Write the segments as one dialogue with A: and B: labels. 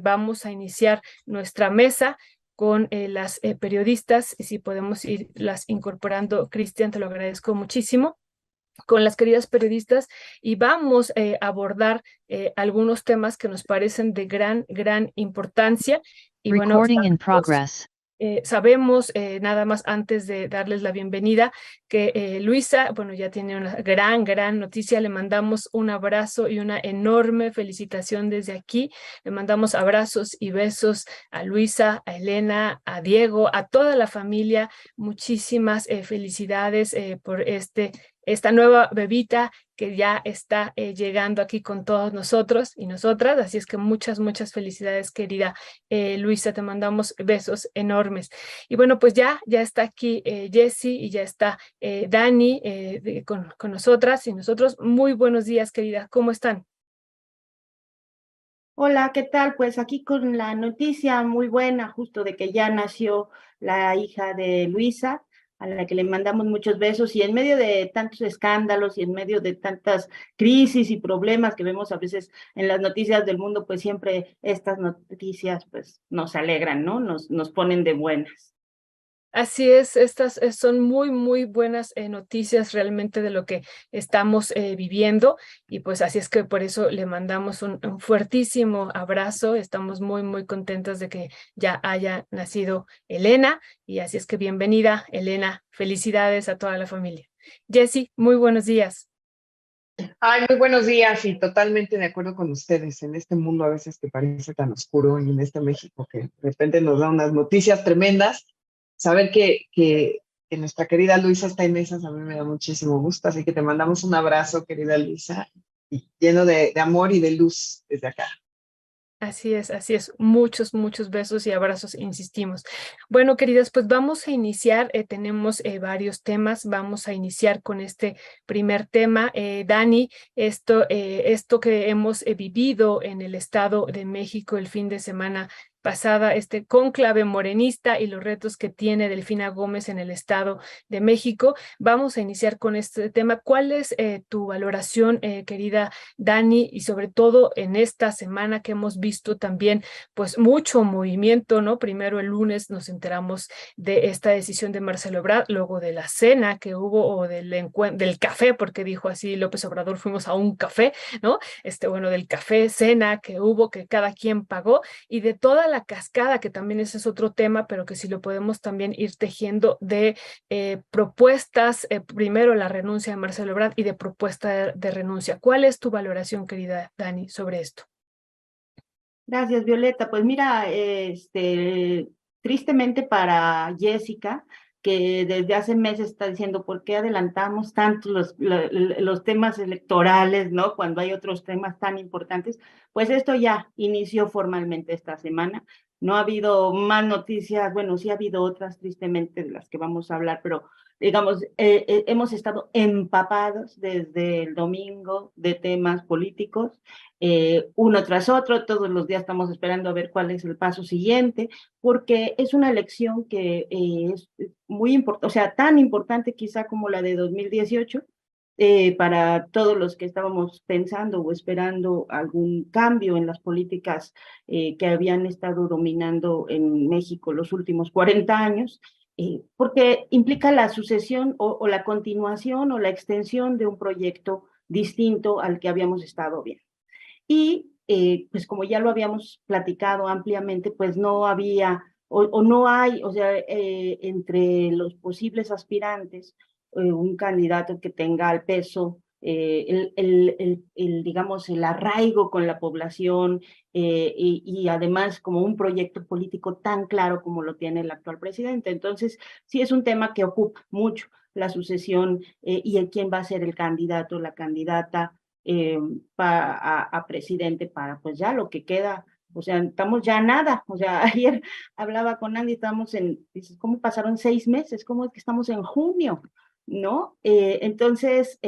A: vamos a iniciar nuestra mesa con las periodistas, y si podemos irlas incorporando, Cristian, te lo agradezco muchísimo, con las queridas periodistas, y vamos a abordar algunos temas que nos parecen de gran importancia. Y bueno,
B: Recording in progress.
A: Sabemos, nada más antes de darles la bienvenida, que Luisa, bueno, ya tiene una gran noticia. Le mandamos un abrazo y una enorme felicitación desde aquí. Le mandamos abrazos y besos a Luisa, a Elena, a Diego, a toda la familia. Muchísimas felicidades por esta nueva bebita que ya está llegando aquí con todos nosotros y nosotras. Así es que muchas felicidades, querida Luisa, te mandamos besos enormes. Y bueno, pues ya está aquí Jessie, y ya está Dani con nosotras y nosotros. Muy buenos días, querida, ¿cómo están?
C: Hola, ¿qué tal? Pues aquí con la noticia muy buena, justo de que ya nació la hija de Luisa, a la que le mandamos muchos besos, y en medio de tantos escándalos y en medio de tantas crisis y problemas que vemos a veces en las noticias del mundo, pues siempre estas noticias pues nos alegran, ¿no? Nos ponen de buenas.
A: Así es, estas son muy buenas noticias realmente de lo que estamos viviendo, y pues así es que por eso le mandamos un fuertísimo abrazo. Estamos muy contentas de que ya haya nacido Elena, y así es que bienvenida, Elena. Felicidades a toda la familia. Jessie, muy buenos días.
D: Ay, muy buenos días y totalmente de acuerdo con ustedes en este mundo a veces que parece tan oscuro y en este México que de repente nos da unas noticias tremendas. Saber que nuestra querida Luisa está en esas a mí me da muchísimo gusto, así que te mandamos un abrazo, querida Luisa, y lleno de amor y de luz desde acá.
A: Así es. Muchos besos y abrazos, insistimos. Bueno, queridas, pues vamos a iniciar. Tenemos varios temas. Vamos a iniciar con este primer tema. Dani, esto que hemos vivido en el Estado de México el fin de semana pasada, este cónclave morenista y los retos que tiene Delfina Gómez en el Estado de México. Vamos a iniciar con este tema. ¿Cuál es tu valoración, querida Dani, y sobre todo en esta semana que hemos visto también pues mucho movimiento, ¿no? Primero el lunes nos enteramos de esta decisión de Marcelo Ebrard, luego de la cena que hubo, o del café, porque dijo así López Obrador, fuimos a un café, ¿no? Bueno, del café, cena que hubo, que cada quien pagó, y de toda la cascada, que también ese es otro tema, pero que si lo podemos también ir tejiendo, de propuestas, primero la renuncia de Marcelo Ebrard y de propuesta de renuncia. ¿Cuál es tu valoración, querida Dani, sobre esto?
C: Gracias, Violeta. Pues mira, tristemente para Jessica, que desde hace meses está diciendo por qué adelantamos tanto los temas electorales, ¿no? Cuando hay otros temas tan importantes, pues esto ya inició formalmente esta semana. No ha habido más noticias, bueno, sí ha habido otras, tristemente, de las que vamos a hablar, pero digamos, hemos estado empapados desde el domingo de temas políticos, uno tras otro. Todos los días estamos esperando a ver cuál es el paso siguiente, porque es una elección que es muy importante, o sea, tan importante quizá como la de 2018, para todos los que estábamos pensando o esperando algún cambio en las políticas que habían estado dominando en México los últimos 40 años. Porque implica la sucesión o la continuación o la extensión de un proyecto distinto al que habíamos estado viendo. Y pues como ya lo habíamos platicado ampliamente, pues no había o no hay, o sea, entre los posibles aspirantes, un candidato que tenga el peso, digamos, el arraigo con la población, y además como un proyecto político tan claro como lo tiene el actual presidente. Entonces, sí es un tema que ocupa mucho la sucesión, y el quién va a ser el candidato, la candidata, a presidente para pues ya lo que queda. O sea, estamos ya nada. O sea, ayer hablaba con Andy, estamos dices, ¿cómo pasaron 6 meses? ¿Cómo es que estamos en junio? ¿No? Entonces,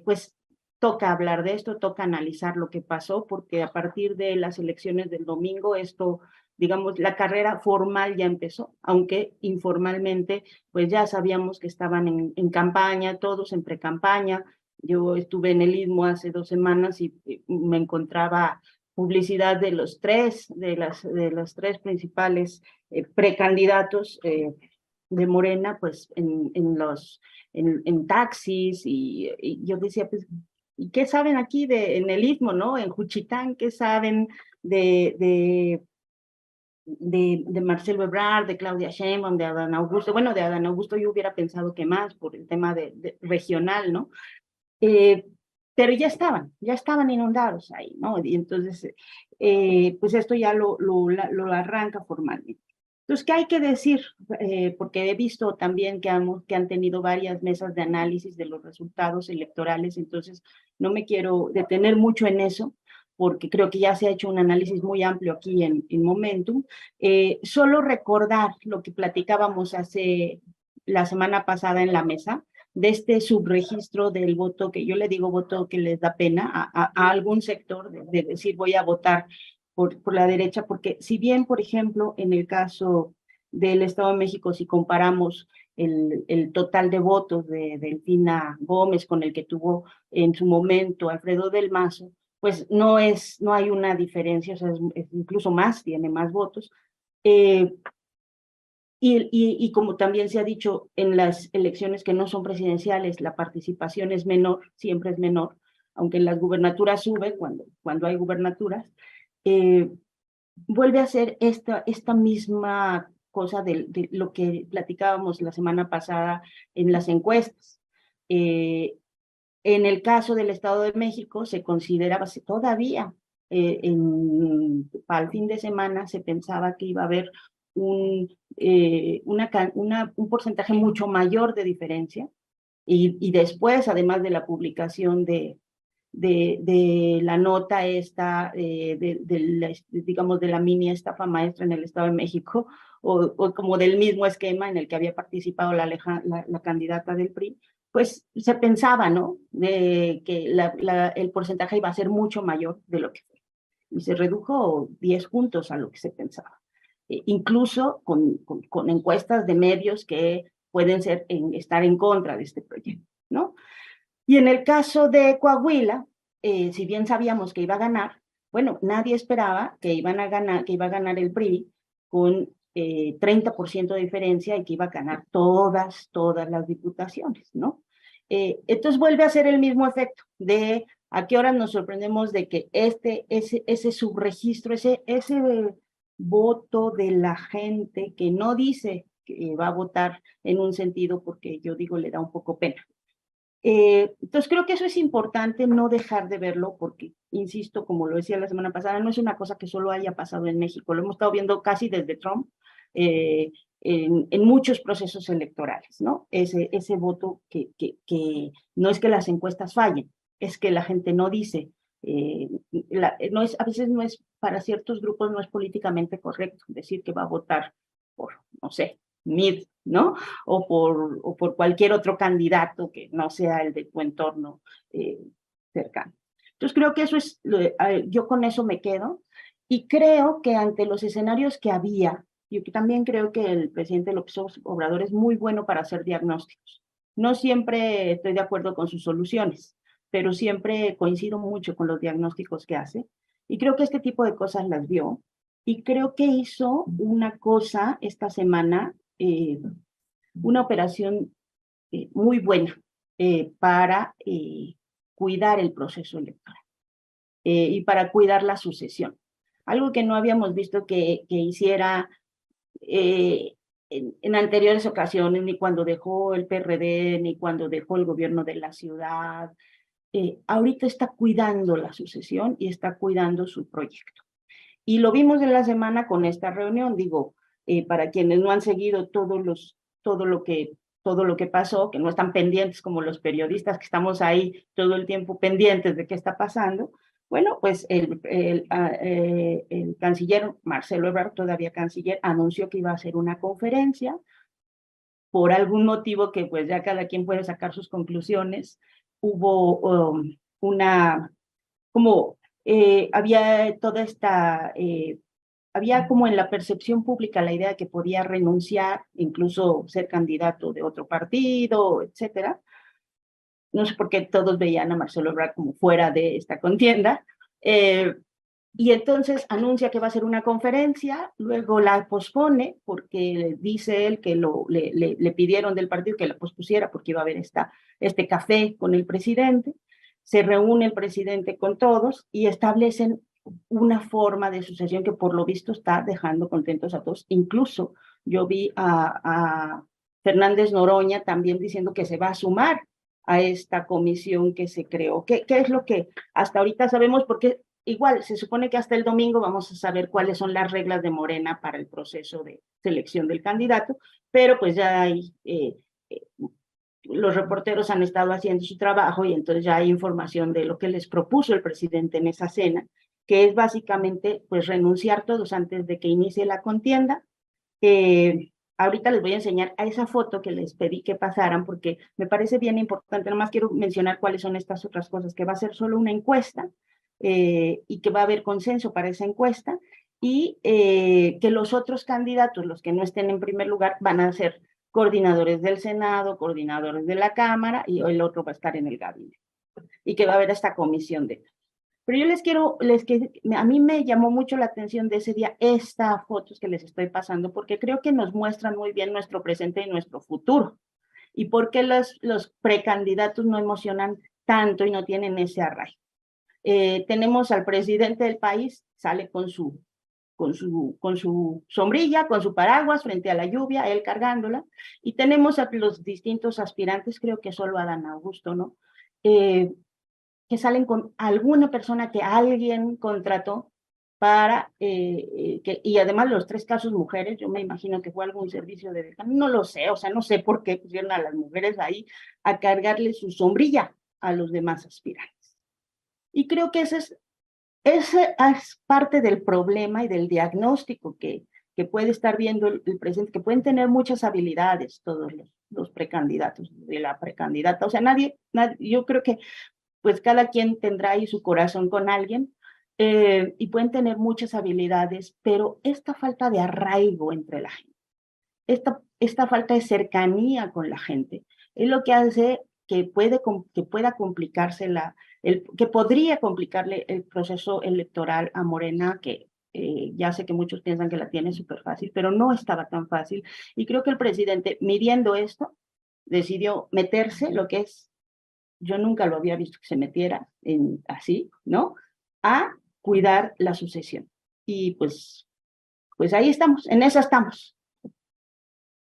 C: pues toca hablar de esto, toca analizar lo que pasó, porque a partir de las elecciones del domingo, esto, digamos, la carrera formal ya empezó, aunque informalmente, pues ya sabíamos que estaban en campaña, todos en pre-campaña. Yo estuve en el Istmo hace 2 semanas y me encontraba publicidad de los tres, de los tres principales precandidatos de Morena, pues en taxis, y yo decía, pues, ¿y qué saben aquí en el Istmo, no? En Juchitán, ¿qué saben de Marcelo Ebrard, de Claudia Sheinbaum, de Adán Augusto? Bueno, de Adán Augusto yo hubiera pensado que más por el tema regional, ¿no? Pero ya estaban inundados ahí, ¿no? Y entonces, pues esto ya lo arranca formalmente. Entonces, ¿qué hay que decir? Porque he visto también que han tenido varias mesas de análisis de los resultados electorales, entonces no me quiero detener mucho en eso, porque creo que ya se ha hecho un análisis muy amplio aquí en Momentum. Solo recordar lo que platicábamos la semana pasada en la mesa, de este subregistro del voto, que yo le digo voto que les da pena a algún sector de decir voy a votar por la derecha, porque si bien, por ejemplo, en el caso del Estado de México, si comparamos el total de votos de Delfina Gómez con el que tuvo en su momento Alfredo del Mazo, pues no hay una diferencia, o sea, es incluso más, tiene más votos. Y como también se ha dicho, en las elecciones que no son presidenciales, la participación es menor, siempre es menor, aunque en las gubernaturas sube cuando hay gubernaturas. Vuelve a ser esta misma cosa de lo que platicábamos la semana pasada en las encuestas. En el caso del Estado de México se consideraba todavía, para el fin de semana se pensaba que iba a haber un porcentaje mucho mayor de diferencia, y después, además de la publicación de la nota esta, digamos, de la mini estafa maestra en el Estado de México, o como del mismo esquema en el que había participado la candidata del PRI, pues se pensaba, ¿no?, de que el porcentaje iba a ser mucho mayor de lo que fue. Y se redujo 10 puntos a lo que se pensaba. Incluso con encuestas de medios que pueden estar en contra de este proyecto, ¿no? Y en el caso de Coahuila, si bien sabíamos que iba a ganar, bueno, nadie esperaba que iba a ganar el PRI con 30% de diferencia y que iba a ganar todas las diputaciones, ¿no? Entonces vuelve a ser el mismo efecto de a qué horas nos sorprendemos de que ese subregistro, ese voto de la gente que no dice que va a votar en un sentido, porque yo digo le da un poco pena. Entonces creo que eso es importante, no dejar de verlo, porque, insisto, como lo decía la semana pasada, no es una cosa que solo haya pasado en México, lo hemos estado viendo casi desde Trump, en muchos procesos electorales, ¿no? Ese voto que no es que las encuestas fallen, es que la gente no dice, a veces no es, para ciertos grupos no es políticamente correcto decir que va a votar por, no sé, Mid, ¿no? O por cualquier otro candidato que no sea el de tu entorno cercano. Entonces creo que eso es, yo con eso me quedo, y creo que ante los escenarios que había, yo también creo que el presidente López Obrador es muy bueno para hacer diagnósticos. No siempre estoy de acuerdo con sus soluciones, pero siempre coincido mucho con los diagnósticos que hace, y creo que este tipo de cosas las vio, y creo que hizo una cosa esta semana, una operación muy buena para cuidar el proceso electoral y para cuidar la sucesión. Algo que no habíamos visto que hiciera en anteriores ocasiones, ni cuando dejó el PRD, ni cuando dejó el gobierno de la ciudad. Ahorita está cuidando la sucesión y está cuidando su proyecto. Y lo vimos en la semana con esta reunión, digo, para quienes no han seguido todo lo que pasó, que no están pendientes como los periodistas que estamos ahí todo el tiempo pendientes de qué está pasando. Bueno, pues el canciller Marcelo Ebrard, todavía canciller, anunció que iba a hacer una conferencia por algún motivo que pues ya cada quien puede sacar sus conclusiones. Hubo había toda había como en la percepción pública la idea de que podía renunciar, incluso ser candidato de otro partido, etcétera. No sé por qué todos veían a Marcelo Ebrard como fuera de esta contienda, Y entonces anuncia que va a hacer una conferencia, luego la pospone porque dice él que le pidieron del partido que la pospusiera porque iba a haber este café con el presidente. Se reúne el presidente con todos y establecen una forma de sucesión que por lo visto está dejando contentos a todos. Incluso yo vi a Fernández Noroña también diciendo que se va a sumar a esta comisión que se creó. ¿Qué es lo que hasta ahorita sabemos? Porque igual, se supone que hasta el domingo vamos a saber cuáles son las reglas de Morena para el proceso de selección del candidato, pero pues ya hay, los reporteros han estado haciendo su trabajo y entonces ya hay información de lo que les propuso el presidente en esa cena, que es básicamente pues renunciar todos antes de que inicie la contienda. Ahorita les voy a enseñar a esa foto que les pedí que pasaran porque me parece bien importante, nomás quiero mencionar cuáles son estas otras cosas, que va a ser solo una encuesta, y que va a haber consenso para esa encuesta y que los otros candidatos, los que no estén en primer lugar, van a ser coordinadores del Senado, coordinadores de la Cámara y el otro va a estar en el gabinete y que va a haber esta comisión de... Pero yo a mí me llamó mucho la atención de ese día estas fotos que les estoy pasando porque creo que nos muestran muy bien nuestro presente y nuestro futuro y por qué los precandidatos no emocionan tanto y no tienen ese arraigo. Tenemos al presidente del país, sale con su sombrilla, con su paraguas frente a la lluvia, él cargándola, y tenemos a los distintos aspirantes, creo que solo Adán Augusto, ¿no? Que salen con alguna persona que alguien contrató para, y además los 3 casos mujeres, yo me imagino que fue algún servicio de decano, no lo sé, o sea, no sé por qué pusieron a las mujeres ahí a cargarle su sombrilla a los demás aspirantes. Y creo que ese es parte del problema y del diagnóstico que puede estar viendo el presidente, que pueden tener muchas habilidades todos los precandidatos de la precandidata. O sea, nadie, yo creo que pues cada quien tendrá ahí su corazón con alguien y pueden tener muchas habilidades, pero esta falta de arraigo entre la gente, esta falta de cercanía con la gente, es lo que hace que pueda complicarse que podría complicarle el proceso electoral a Morena, que ya sé que muchos piensan que la tiene súper fácil, pero no estaba tan fácil. Y creo que el presidente, midiendo esto, decidió meterse, lo que es, yo nunca lo había visto que se metiera así, ¿no? A cuidar la sucesión. Y pues ahí estamos, en esa estamos.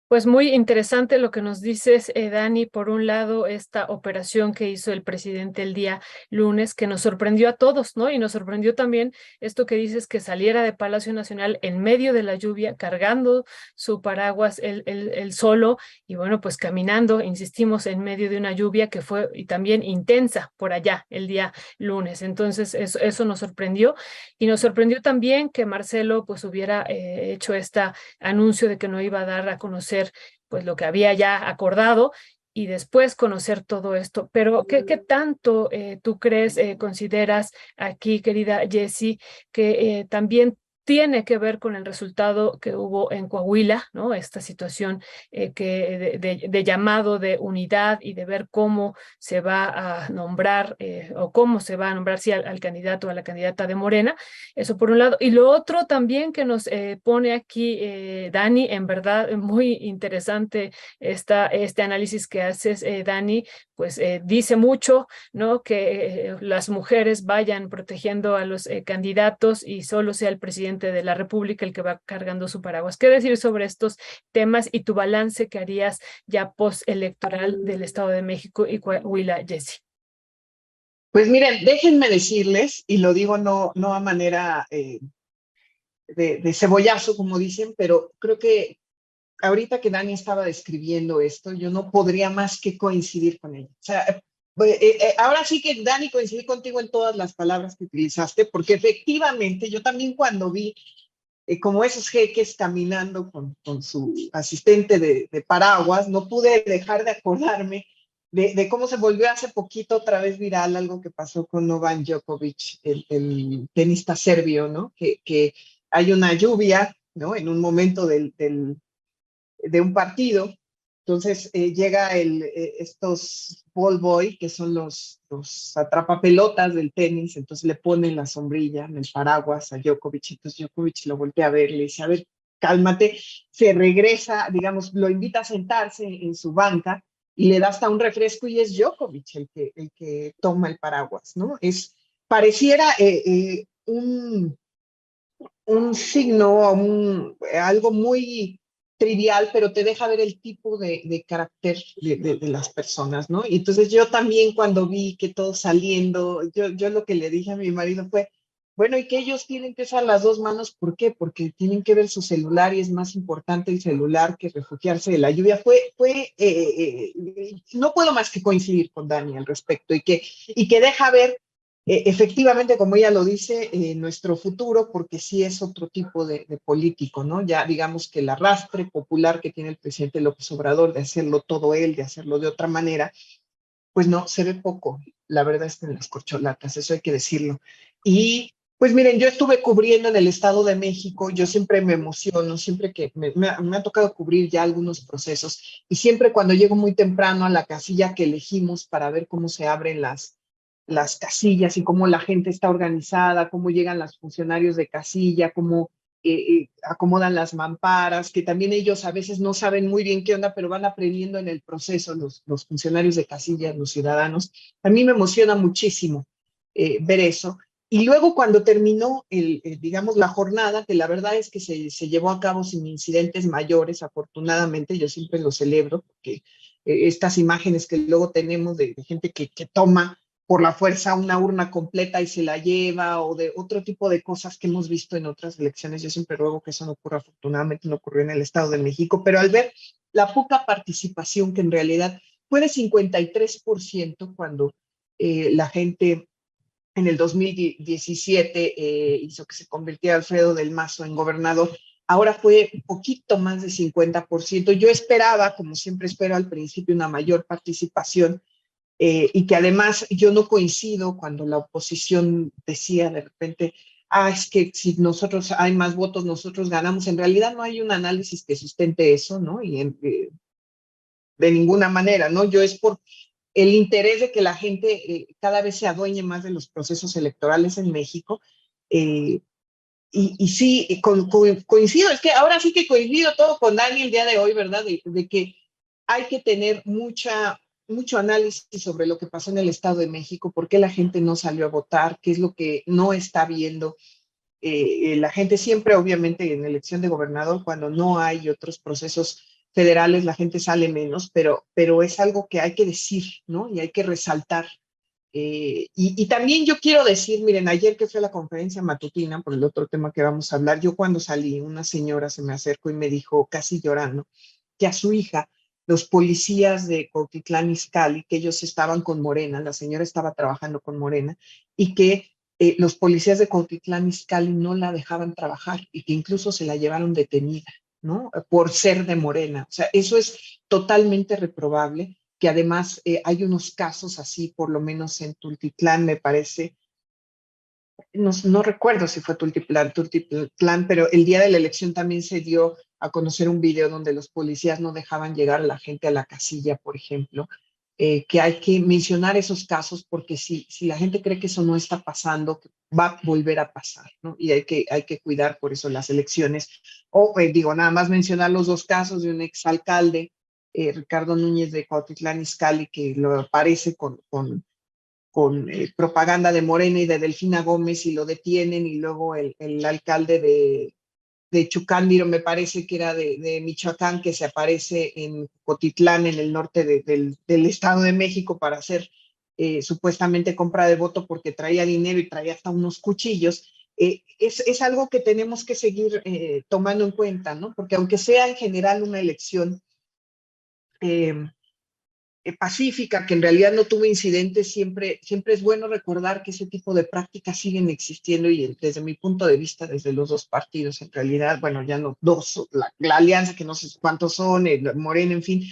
A: Pues muy interesante lo que nos dices, Dani. Por un lado, esta operación que hizo el presidente el día lunes, que nos sorprendió a todos, ¿no? Y nos sorprendió también esto que dices, que saliera de Palacio Nacional en medio de la lluvia, cargando su paraguas él solo, y bueno, pues caminando, insistimos, en medio de una lluvia que fue y también intensa por allá el día lunes. Entonces, eso nos sorprendió. Y nos sorprendió también que Marcelo pues hubiera hecho este anuncio de que no iba a dar a conocer pues lo que había ya acordado y después conocer todo esto. Pero ¿qué tanto tú crees, consideras aquí, querida Jessie, que también tiene que ver con el resultado que hubo en Coahuila, ¿no? Esta situación de llamado de unidad y de ver cómo se va a nombrar o cómo se va a nombrar sí, al candidato o a la candidata de Morena. Eso por un lado. Y lo otro también que nos pone aquí Dani, en verdad muy interesante este análisis que haces, Dani, pues dice mucho, ¿no? Que las mujeres vayan protegiendo a los candidatos y solo sea el presidente de la República el que va cargando su paraguas. ¿Qué decir sobre estos temas y tu balance que harías ya postelectoral del Estado de México y Coahuila, Jessie?
D: Pues miren, déjenme decirles, y lo digo no a manera de cebollazo, como dicen, pero creo que ahorita que Dani estaba describiendo esto, yo no podría más que coincidir con ella. O sea, ahora sí que Dani, coincidí contigo en todas las palabras que utilizaste, porque efectivamente yo también cuando vi como esos jeques caminando con su asistente de paraguas, no pude dejar de acordarme de cómo se volvió hace poquito otra vez viral algo que pasó con Novak Djokovic, el tenista serbio, ¿no? Que hay una lluvia, ¿no? En un momento de un partido Entonces llega estos ball boy, que son los atrapapelotas del tenis, entonces le ponen la sombrilla en el paraguas a Djokovic, entonces Djokovic lo voltea a ver, le dice, a ver, cálmate, se regresa, digamos, lo invita a sentarse en su banca y le da hasta un refresco y es Djokovic el que toma el paraguas, ¿no? Pareciera un signo, algo muy trivial, pero te deja ver el tipo de carácter de las personas, ¿no? Y entonces yo también cuando vi que todo saliendo, yo lo que le dije a mi marido fue, bueno, y que ellos tienen que usar las dos manos, ¿por qué? Porque tienen que ver su celular y es más importante el celular que refugiarse de la lluvia. No puedo más que coincidir con Dani al respecto y que deja ver efectivamente, como ella lo dice, nuestro futuro, porque sí es otro tipo de político, ¿no? Ya digamos que el arrastre popular que tiene el presidente López Obrador de hacerlo todo él, de hacerlo de otra manera, pues no, se ve poco. La verdad es que en las corcholatas, eso hay que decirlo. Y pues miren, yo estuve cubriendo en el Estado de México, yo siempre me emociono, siempre que me ha tocado cubrir ya algunos procesos, y siempre cuando llego muy temprano a la casilla que elegimos para ver cómo se abren las casillas y cómo la gente está organizada, cómo llegan los funcionarios de casilla, cómo acomodan las mamparas, que también ellos a veces no saben muy bien qué onda, pero van aprendiendo en el proceso los funcionarios de casilla, los ciudadanos. A mí me emociona muchísimo ver eso. Y luego cuando terminó, digamos, la jornada, que la verdad es que se llevó a cabo sin incidentes mayores, afortunadamente, yo siempre lo celebro, porque estas imágenes que luego tenemos de gente que toma por la fuerza una urna completa y se la lleva, o de otro tipo de cosas que hemos visto en otras elecciones. Yo siempre ruego que eso no ocurra, afortunadamente no ocurrió en el Estado de México, pero al ver la poca participación, que en realidad fue de 53% cuando la gente en el 2017 hizo que se convirtiera Alfredo del Mazo en gobernador, ahora fue un poquito más de 50%. Yo esperaba, como siempre espero al principio, una mayor participación, y que además yo no coincido cuando la oposición decía de repente, es que si nosotros hay más votos, nosotros ganamos. En realidad no hay un análisis que sustente eso, ¿no? De ninguna manera, ¿no? Yo es por el interés de que la gente cada vez se adueñe más de los procesos electorales en México. Eh, y sí, coincido, es que ahora sí que coincido todo con Dani el día de hoy, ¿verdad? De que hay que tener mucho análisis sobre lo que pasó en el Estado de México, por qué la gente no salió a votar, qué es lo que no está viendo. La gente siempre, obviamente, en elección de gobernador, cuando no hay otros procesos federales, la gente sale menos, pero es algo que hay que decir, ¿no? Y hay que resaltar. Y también yo quiero decir, miren, ayer que fui a la conferencia matutina por el otro tema que vamos a hablar, yo cuando salí, una señora se me acercó y me dijo, casi llorando, que a su hija, los policías de Cuautitlán Izcalli, que ellos estaban con Morena, la señora estaba trabajando con Morena, y que los policías de Cuautitlán Izcalli no la dejaban trabajar y que incluso se la llevaron detenida, ¿no? Por ser de Morena. O sea, eso es totalmente reprobable, que además hay unos casos así, por lo menos en Tultitlán, me parece, no recuerdo si fue Tultitlán, pero el día de la elección también se dio a conocer un video donde los policías no dejaban llegar a la gente a la casilla, por ejemplo, que hay que mencionar esos casos porque si la gente cree que eso no está pasando, va a volver a pasar, ¿no? Y hay que cuidar por eso las elecciones. O digo, nada más mencionar los dos casos de un exalcalde, Ricardo Núñez de Cuautitlán Izcalli, que lo aparece con propaganda de Morena y de Delfina Gómez y lo detienen, y luego el alcalde de Chucándiro, me parece que era de Michoacán, que se aparece en Cotitlán, en el norte del Estado de México, para hacer supuestamente compra de voto porque traía dinero y traía hasta unos cuchillos. Es algo que tenemos que seguir tomando en cuenta, ¿no? Porque aunque sea en general una elección eh, pacífica, que en realidad no tuvo incidentes, siempre es bueno recordar que ese tipo de prácticas siguen existiendo, y desde mi punto de vista, desde los dos partidos, en realidad, bueno, ya no dos, la alianza, que no sé cuántos son, Morena, en fin,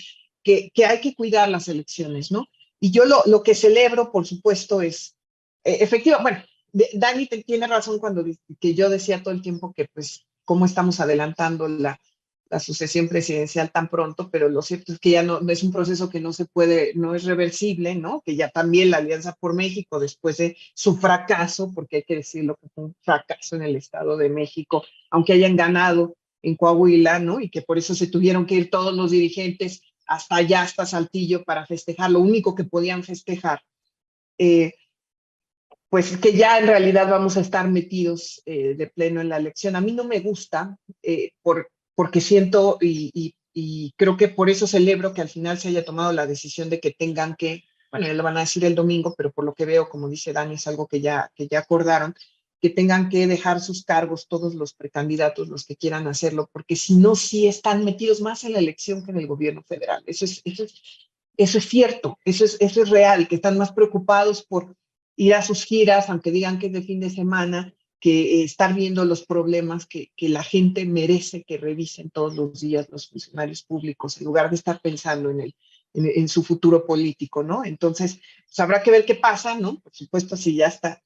D: que hay que cuidar las elecciones, ¿no? Y yo lo que celebro, por supuesto, es efectivo, bueno, Dani tiene razón cuando que yo decía todo el tiempo que pues cómo estamos adelantando la sucesión presidencial tan pronto, pero lo cierto es que ya no es un proceso que no se puede, no es reversible, ¿no? Que ya también la Alianza por México, después de su fracaso, porque hay que decirlo que fue un fracaso en el Estado de México, aunque hayan ganado en Coahuila, ¿no? Y que por eso se tuvieron que ir todos los dirigentes hasta allá, hasta Saltillo, para festejar, lo único que podían festejar. Pues que ya en realidad vamos a estar metidos de pleno en la elección. A mí no me gusta porque siento y creo que por eso celebro que al final se haya tomado la decisión de que tengan que, bueno, ya lo van a decir el domingo, pero por lo que veo, como dice Dani, es algo que ya acordaron, que tengan que dejar sus cargos todos los precandidatos, los que quieran hacerlo, porque si no, sí están metidos más en la elección que en el gobierno federal. Eso es cierto, eso es real, que están más preocupados por ir a sus giras, aunque digan que es de fin de semana, que estar viendo los problemas que la gente merece que revisen todos los días los funcionarios públicos, en lugar de estar pensando en su futuro político, ¿no? Entonces, pues habrá que ver qué pasa, ¿no? Por supuesto, si ya está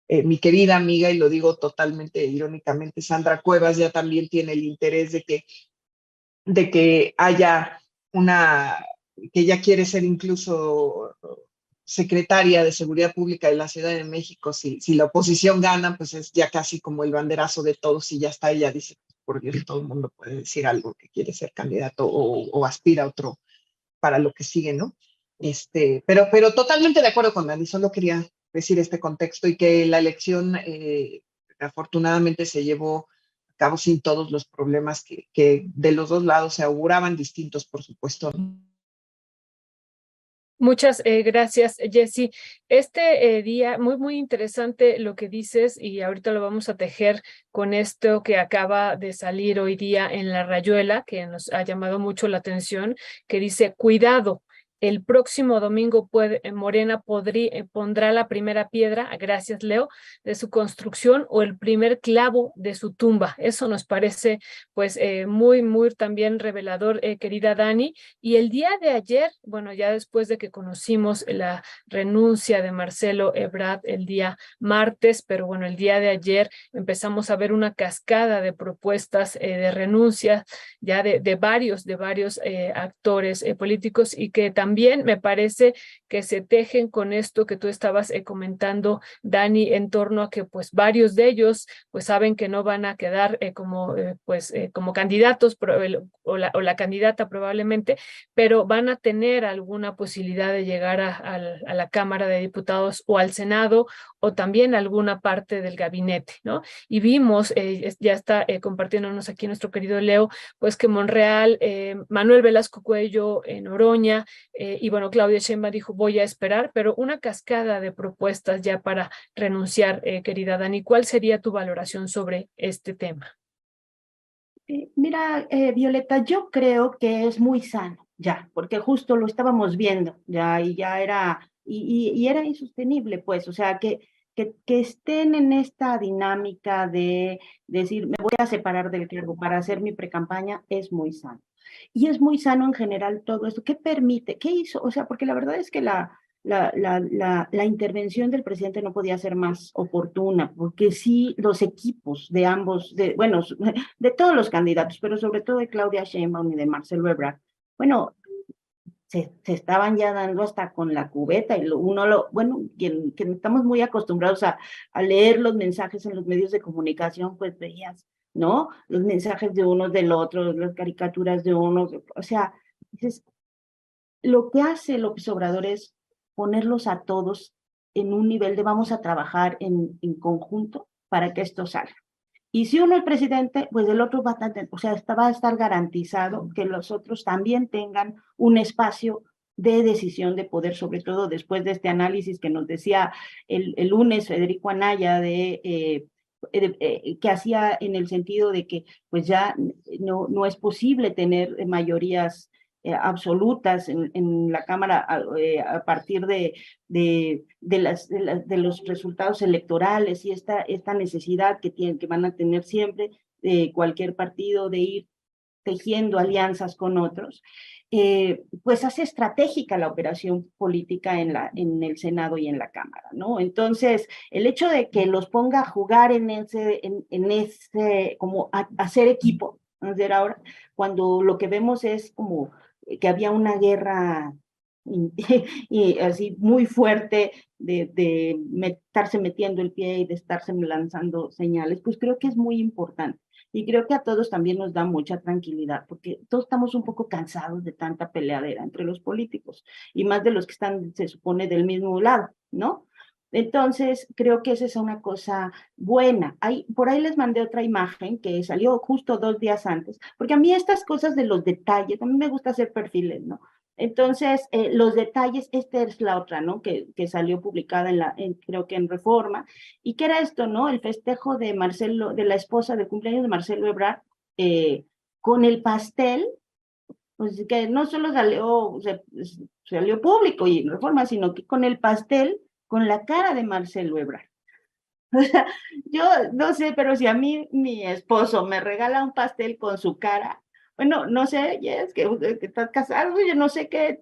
D: mi querida amiga, y lo digo totalmente irónicamente, Sandra Cuevas ya también tiene el interés de que haya que ella quiere ser incluso secretaria de Seguridad Pública de la Ciudad de México. Si la oposición gana, pues es ya casi como el banderazo de todos y ya está, ella dice, por Dios, todo el mundo puede decir algo, que quiere ser candidato o aspira a otro para lo que sigue, ¿no? Pero totalmente de acuerdo con Dani, solo quería decir este contexto y que la elección afortunadamente se llevó a cabo sin todos los problemas que de los dos lados se auguraban, distintos por supuesto, ¿no?
A: Muchas gracias, Jessy. Este día, muy interesante lo que dices y ahorita lo vamos a tejer con esto que acaba de salir hoy día en La Rayuela, que nos ha llamado mucho la atención, que dice, cuidado, el próximo domingo Morena pondrá la primera piedra, gracias Leo, de su construcción o el primer clavo de su tumba. Eso nos parece pues muy también revelador, querida Dani. Y el día de ayer, bueno, ya después de que conocimos la renuncia de Marcelo Ebrard el día martes, pero bueno, el día de ayer empezamos a ver una cascada de propuestas de renuncia ya de varios actores políticos y que también me parece que se tejen con esto que tú estabas comentando, Dani, en torno a que pues varios de ellos pues saben que no van a quedar como candidatos o la candidata probablemente, pero van a tener alguna posibilidad de llegar a la Cámara de Diputados o al Senado o también alguna parte del gabinete, ¿no? Y vimos, ya está compartiéndonos aquí nuestro querido Leo, pues que Monreal, Manuel Velasco Cuello, Noroña, y bueno, Claudia Sheinbaum dijo, voy a esperar, pero una cascada de propuestas ya para renunciar, querida Dani. ¿Cuál sería tu valoración sobre este tema?
C: Mira, Violeta, yo creo que es muy sano, ya, porque justo lo estábamos viendo, ya, y ya era, y era insostenible, pues, o sea, que estén en esta dinámica de decir, me voy a separar del cargo para hacer mi precampaña, es muy sano. Y es muy sano en general todo esto. ¿Qué permite? ¿Qué hizo? O sea, porque la verdad es que la intervención del presidente no podía ser más oportuna, porque sí, los equipos de ambos, bueno, de todos los candidatos, pero sobre todo de Claudia Sheinbaum y de Marcelo Ebrard, bueno, se estaban ya dando hasta con la cubeta y bueno, que estamos muy acostumbrados a leer los mensajes en los medios de comunicación, pues veías, ¿no? Los mensajes de unos del otro, las caricaturas de unos, o sea, dices, lo que hace López Obrador es ponerlos a todos en un nivel de vamos a trabajar en conjunto para que esto salga. Y si uno es presidente, pues el otro va a estar garantizado que los otros también tengan un espacio de decisión de poder, sobre todo después de este análisis que nos decía el lunes Federico Anaya que hacía en el sentido de que pues ya no es posible tener mayorías absolutas en la Cámara a partir de los resultados electorales y esta necesidad que van a tener siempre cualquier partido de ir tejiendo alianzas con otros, pues hace estratégica la operación política en el Senado y en la Cámara, ¿no? Entonces, el hecho de que los ponga a jugar en ese como a hacer equipo, hacer ahora, cuando lo que vemos es como que había una guerra y así muy fuerte de estarse metiendo el pie y de estarse lanzando señales, pues creo que es muy importante. Y creo que a todos también nos da mucha tranquilidad, porque todos estamos un poco cansados de tanta peleadera entre los políticos, y más de los que están, se supone, del mismo lado, ¿no? Entonces, creo que esa es una cosa buena. Por ahí les mandé otra imagen que salió justo 2 días antes, porque a mí estas cosas de los detalles, a mí me gusta hacer perfiles, ¿no? Entonces, los detalles, esta es la otra, ¿no? Que salió publicada creo que en Reforma, y que era esto, ¿no? El festejo de Marcelo, de la esposa del cumpleaños de Marcelo Ebrard, con el pastel, pues que no solo salió público y en Reforma, sino que con el pastel, con la cara de Marcelo Ebrard. O sea, yo no sé, pero si a mí mi esposo me regala un pastel con su cara, bueno, no sé, Jess, que estás casado, yo no sé qué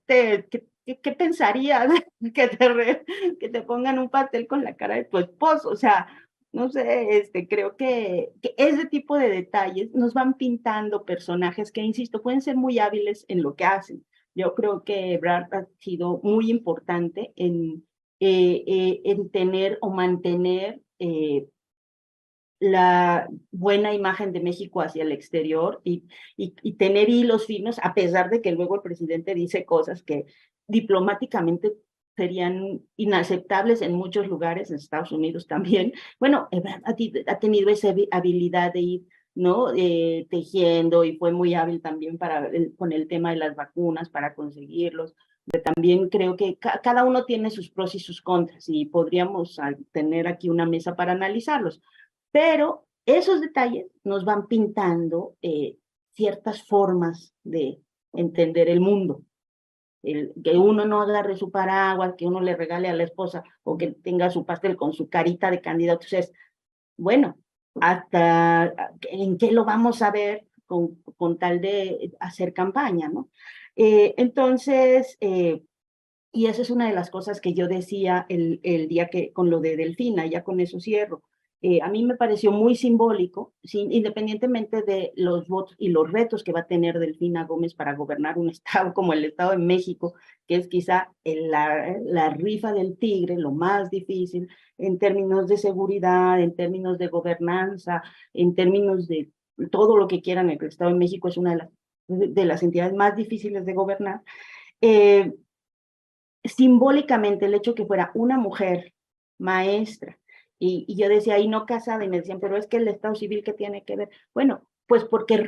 C: pensarías que te pongan un pastel con la cara de tu esposo. O sea, no sé, creo que ese tipo de detalles nos van pintando personajes que, insisto, pueden ser muy hábiles en lo que hacen. Yo creo que Brad ha sido muy importante en tener o mantener la buena imagen de México hacia el exterior y tener hilos finos, a pesar de que luego el presidente dice cosas que diplomáticamente serían inaceptables en muchos lugares, en Estados Unidos también. Bueno, ha tenido esa habilidad de ir, ¿no? Tejiendo, y fue muy hábil también con el tema de las vacunas para conseguirlos. También creo que cada uno tiene sus pros y sus contras, y podríamos tener aquí una mesa para analizarlos. Pero esos detalles nos van pintando ciertas formas de entender el mundo. Que uno no agarre su paraguas, que uno le regale a la esposa, o que tenga su pastel con su carita de candidato. Entonces, bueno, hasta en qué lo vamos a ver con tal de hacer campaña, ¿no? Entonces, y esa es una de las cosas que yo decía el día que, con lo de Delfina, ya con eso cierro. A mí me pareció muy simbólico, independientemente de los votos y los retos que va a tener Delfina Gómez para gobernar un estado como el Estado de México, que es quizá la rifa del tigre, lo más difícil en términos de seguridad, en términos de gobernanza, en términos de todo lo que quieran. El Estado de México es una de las entidades más difíciles de gobernar. Simbólicamente, el hecho que fuera una mujer maestra, y yo decía, y no casada, y me decían, pero es que el Estado civil, ¿qué tiene que ver? Bueno, pues porque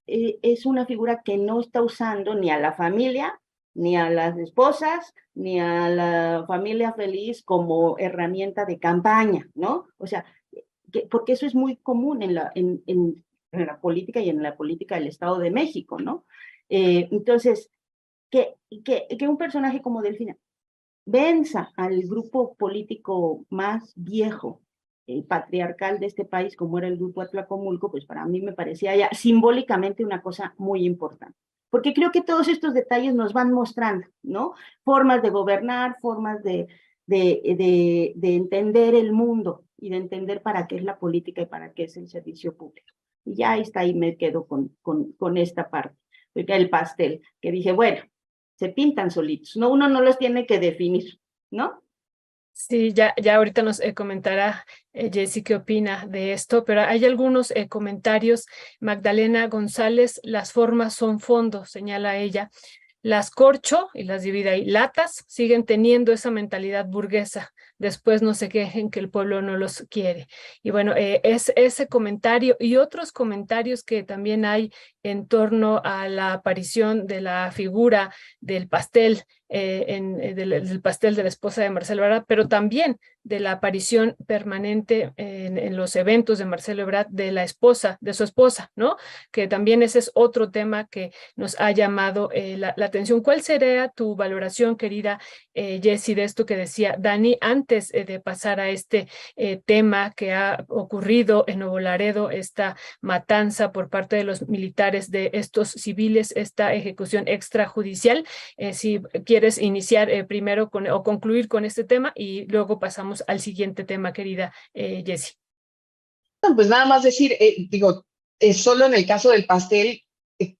C: es una figura que no está usando ni a la familia, ni a las esposas, ni a la familia feliz como herramienta de campaña, ¿no? O sea, porque eso es muy común en la política, y en la política del Estado de México, ¿no? Entonces, que un personaje como Delfina venza al grupo político más viejo, patriarcal de este país, como era el grupo Atlacomulco, pues para mí me parecía ya simbólicamente una cosa muy importante. Porque creo que todos estos detalles nos van mostrando, ¿no? Formas de gobernar, formas de entender el mundo, y de entender para qué es la política y para qué es el servicio público. Y ya ahí me quedo con esta parte, el pastel, que dije, bueno, se pintan solitos, no, uno no los tiene que definir, ¿no?
A: Sí, ya ahorita nos comentará Jessy qué opina de esto, pero hay algunos comentarios. Magdalena González, las formas son fondos, señala ella. Las corcho y las divide ahí. Latas siguen teniendo esa mentalidad burguesa. Después no se quejen que el pueblo no los quiere. Y bueno, es ese comentario y otros comentarios que también hay en torno a la aparición de la figura del pastel, del pastel de la esposa de Marcelo Ebrard, pero también de la aparición permanente en los eventos de Marcelo Ebrard de la esposa, de su esposa, ¿no? Que también ese es otro tema que nos ha llamado la atención. ¿Cuál sería tu valoración, querida Jessy, de esto que decía Dani, antes de pasar a este tema que ha ocurrido en Nuevo Laredo, esta matanza por parte de los militares de estos civiles, esta ejecución extrajudicial? Si quieres iniciar primero o concluir con este tema, y luego pasamos al siguiente tema, querida Jessy.
D: No, pues nada más decir, digo, solo en el caso del pastel,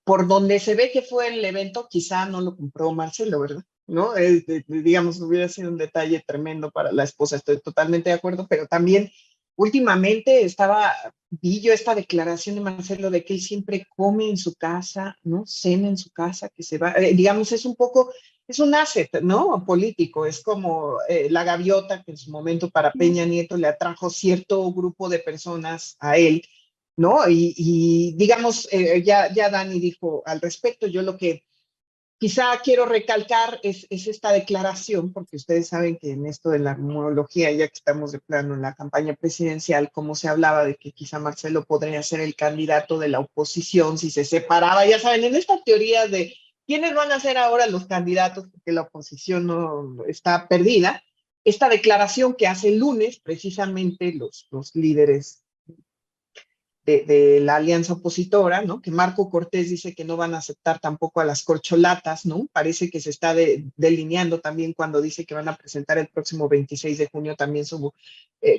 D: por donde se ve que fue el evento, quizá no lo compró Marcelo, ¿verdad? ¿No? Digamos, hubiera sido un detalle tremendo para la esposa, estoy totalmente de acuerdo, pero también últimamente vi yo esta declaración de Marcelo de que él siempre come en su casa, ¿no? Cena en su casa, que se va, digamos, es un asset, ¿no? Político, es como la gaviota que en su momento para Peña Nieto le atrajo cierto grupo de personas a él, ¿no? Y digamos, ya Dani dijo al respecto, yo lo que quizá quiero recalcar es esta declaración, porque ustedes saben que en esto de la numerología, ya que estamos de plano en la campaña presidencial, como se hablaba de que quizá Marcelo podría ser el candidato de la oposición si se separaba, ya saben, en esta teoría de quiénes van a ser ahora los candidatos, porque la oposición no está perdida, esta declaración que hace el lunes precisamente los líderes de la alianza opositora, ¿no? Que Marco Cortés dice que no van a aceptar tampoco a las corcholatas, ¿no? Parece que se está delineando también cuando dice que van a presentar el próximo 26 de junio también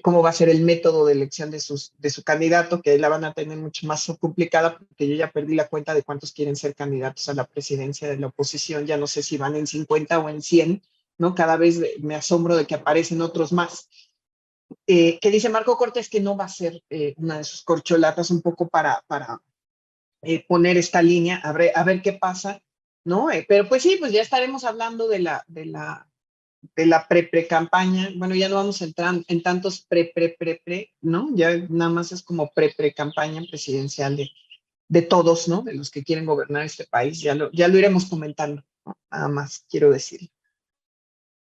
D: cómo va a ser el método de elección de su candidato, que la van a tener mucho más complicada, porque yo ya perdí la cuenta de cuántos quieren ser candidatos a la presidencia de la oposición, ya no sé si van en 50 o en 100, ¿no? Cada vez me asombro de que aparecen otros más. Que dice Marco Cortés que no va a ser una de sus corcholatas un poco para poner esta línea, a ver qué pasa, ¿no? Pero pues sí, pues ya estaremos hablando de la pre-campaña. Bueno, ya no vamos a entrar en tantos pre, ¿no? Ya nada más es como pre-campaña presidencial de todos, ¿no? De los que quieren gobernar este país, ya lo iremos comentando, ¿no? Nada más quiero decir.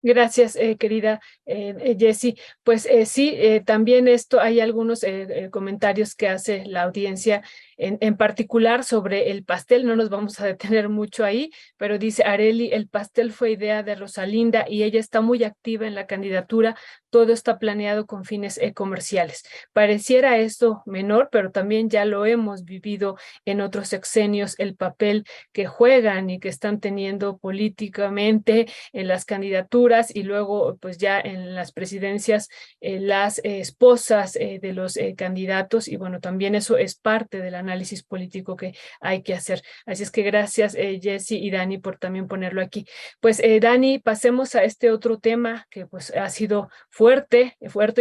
A: Gracias, querida Jessie. Pues sí, también esto hay algunos comentarios que hace la audiencia en particular sobre el pastel. No nos vamos a detener mucho ahí, pero dice Areli, el pastel fue idea de Rosalinda y ella está muy activa en la candidatura. Todo está planeado con fines comerciales. Pareciera esto menor, pero también ya lo hemos vivido en otros sexenios, el papel que juegan y que están teniendo políticamente en las candidaturas y luego pues ya en las presidencias las esposas de los candidatos y bueno, también eso es parte del análisis político que hay que hacer. Así es que gracias Jessie y Dani por también ponerlo aquí. Pues Dani, pasemos a este otro tema que pues ha sido fuerte.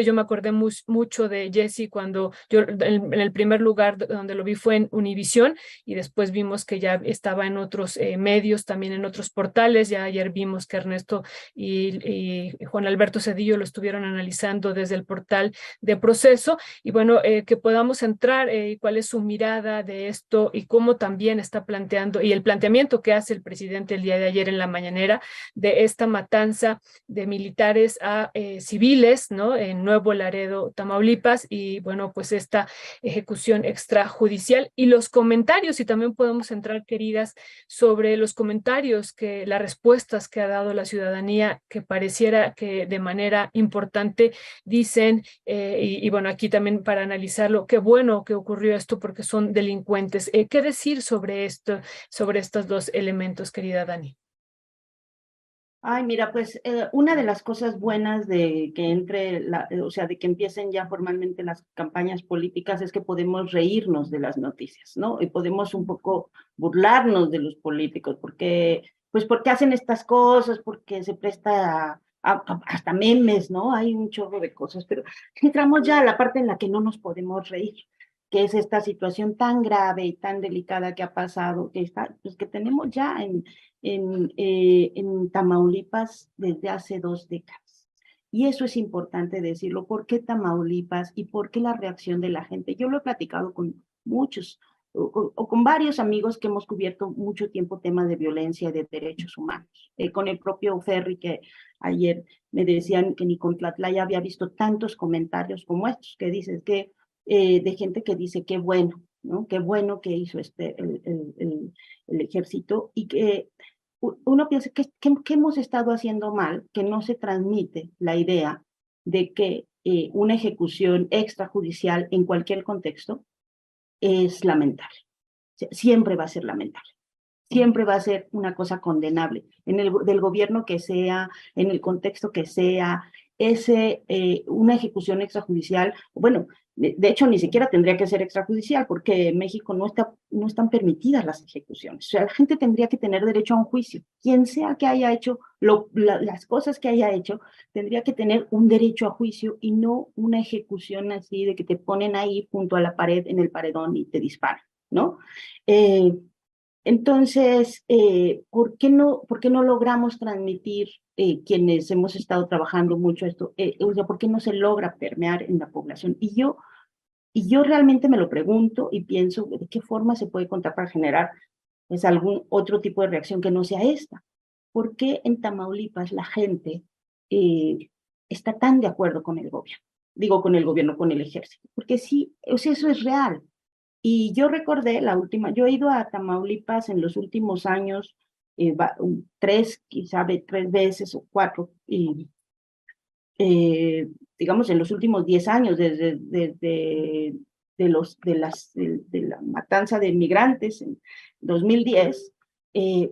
A: Yo me acordé mucho de Jessie cuando yo en el primer lugar donde lo vi fue en Univisión y después vimos que ya estaba en otros medios, también en otros portales. Ya ayer vimos que Ernesto y Juan Alberto Cedillo lo estuvieron analizando desde el portal de Proceso y bueno, que podamos entrar cuál es su mirada de esto y cómo también está planteando y el planteamiento que hace el presidente el día de ayer en la mañanera de esta matanza de militares a civiles, ¿no? En Nuevo Laredo, Tamaulipas y bueno, pues esta ejecución extrajudicial y los comentarios y también podemos entrar, queridas, sobre los comentarios las respuestas que ha dado la ciudadanía que pareciera que de manera importante dicen, y bueno, aquí también para analizarlo, qué bueno que ocurrió esto porque son delincuentes. ¿Qué decir sobre esto, sobre estos dos elementos, querida Dani?
C: Ay, mira, pues una de las cosas buenas de que o sea, de que empiecen ya formalmente las campañas políticas es que podemos reírnos de las noticias, ¿no? Y podemos un poco burlarnos de los políticos, porque hacen estas cosas, porque se presta hasta memes, ¿no? Hay un chorro de cosas, pero entramos ya a la parte en la que no nos podemos reír, que es esta situación tan grave y tan delicada que ha pasado, pues que tenemos ya en Tamaulipas desde hace 2 décadas. Y eso es importante decirlo. ¿Por qué Tamaulipas y por qué la reacción de la gente? Yo lo he platicado con muchos o con varios amigos que hemos cubierto mucho tiempo temas de violencia y de derechos humanos. Con el propio Ferry, que ayer me decían que ni con Tlatlaya había visto tantos comentarios como estos, que dices que de gente que dice qué bueno, ¿no? Qué bueno que hizo el ejército y que uno piensa que hemos estado haciendo mal, que no se transmite la idea de que una ejecución extrajudicial en cualquier contexto es lamentable. O sea, siempre va a ser lamentable. Siempre va a ser una cosa condenable, del gobierno que sea, en el contexto que sea, una ejecución extrajudicial. Bueno, de hecho, ni siquiera tendría que ser extrajudicial, porque en México no están permitidas las ejecuciones. O sea, la gente tendría que tener derecho a un juicio. Quien sea que haya hecho las cosas que haya hecho, tendría que tener un derecho a juicio y no una ejecución así de que te ponen ahí junto a la pared, en el paredón y te disparan, ¿no? Entonces, ¿por qué no logramos transmitir, quienes hemos estado trabajando mucho esto, o sea, por qué no se logra permear en la población? Y yo realmente me lo pregunto y pienso de qué forma se puede contar para generar pues, algún otro tipo de reacción que no sea esta. ¿Por qué en Tamaulipas la gente está tan de acuerdo con el gobierno? Digo, con el gobierno, con el ejército. Porque sí, o sea, eso es real. Y yo recordé yo he ido a Tamaulipas en los últimos años, quizá 3 veces o 4, y digamos en los últimos 10 años, desde de la matanza de migrantes en 2010, y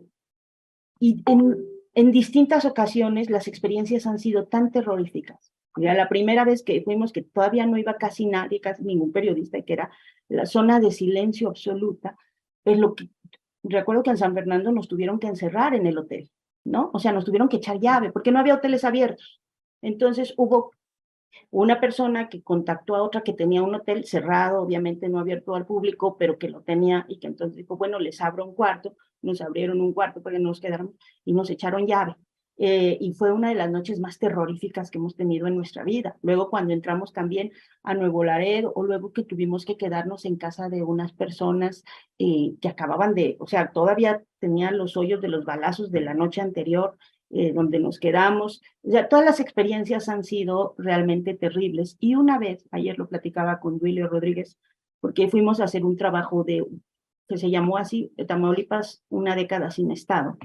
C: en distintas ocasiones las experiencias han sido tan terroríficas. Ya la primera vez que fuimos, que todavía no iba casi nadie, casi ningún periodista, y que era la zona de silencio absoluta, es lo que recuerdo que en San Fernando nos tuvieron que encerrar en el hotel, ¿no? O sea, nos tuvieron que echar llave, porque no había hoteles abiertos. Entonces hubo una persona que contactó a otra que tenía un hotel cerrado, obviamente no abierto al público, pero que lo tenía, y que entonces dijo, bueno, les abro un cuarto. Nos abrieron un cuarto para que nos quedáramos y nos echaron llave. Y fue una de las noches más terroríficas que hemos tenido en nuestra vida. Luego cuando entramos también a Nuevo Laredo, o luego que tuvimos que quedarnos en casa de unas personas que acababan o sea, todavía tenían los hoyos de los balazos de la noche anterior, donde nos quedamos. O sea, todas las experiencias han sido realmente terribles. Y una vez, ayer lo platicaba con Duilio Rodríguez, porque fuimos a hacer un trabajo que se llamó así, Tamaulipas, una década sin Estado.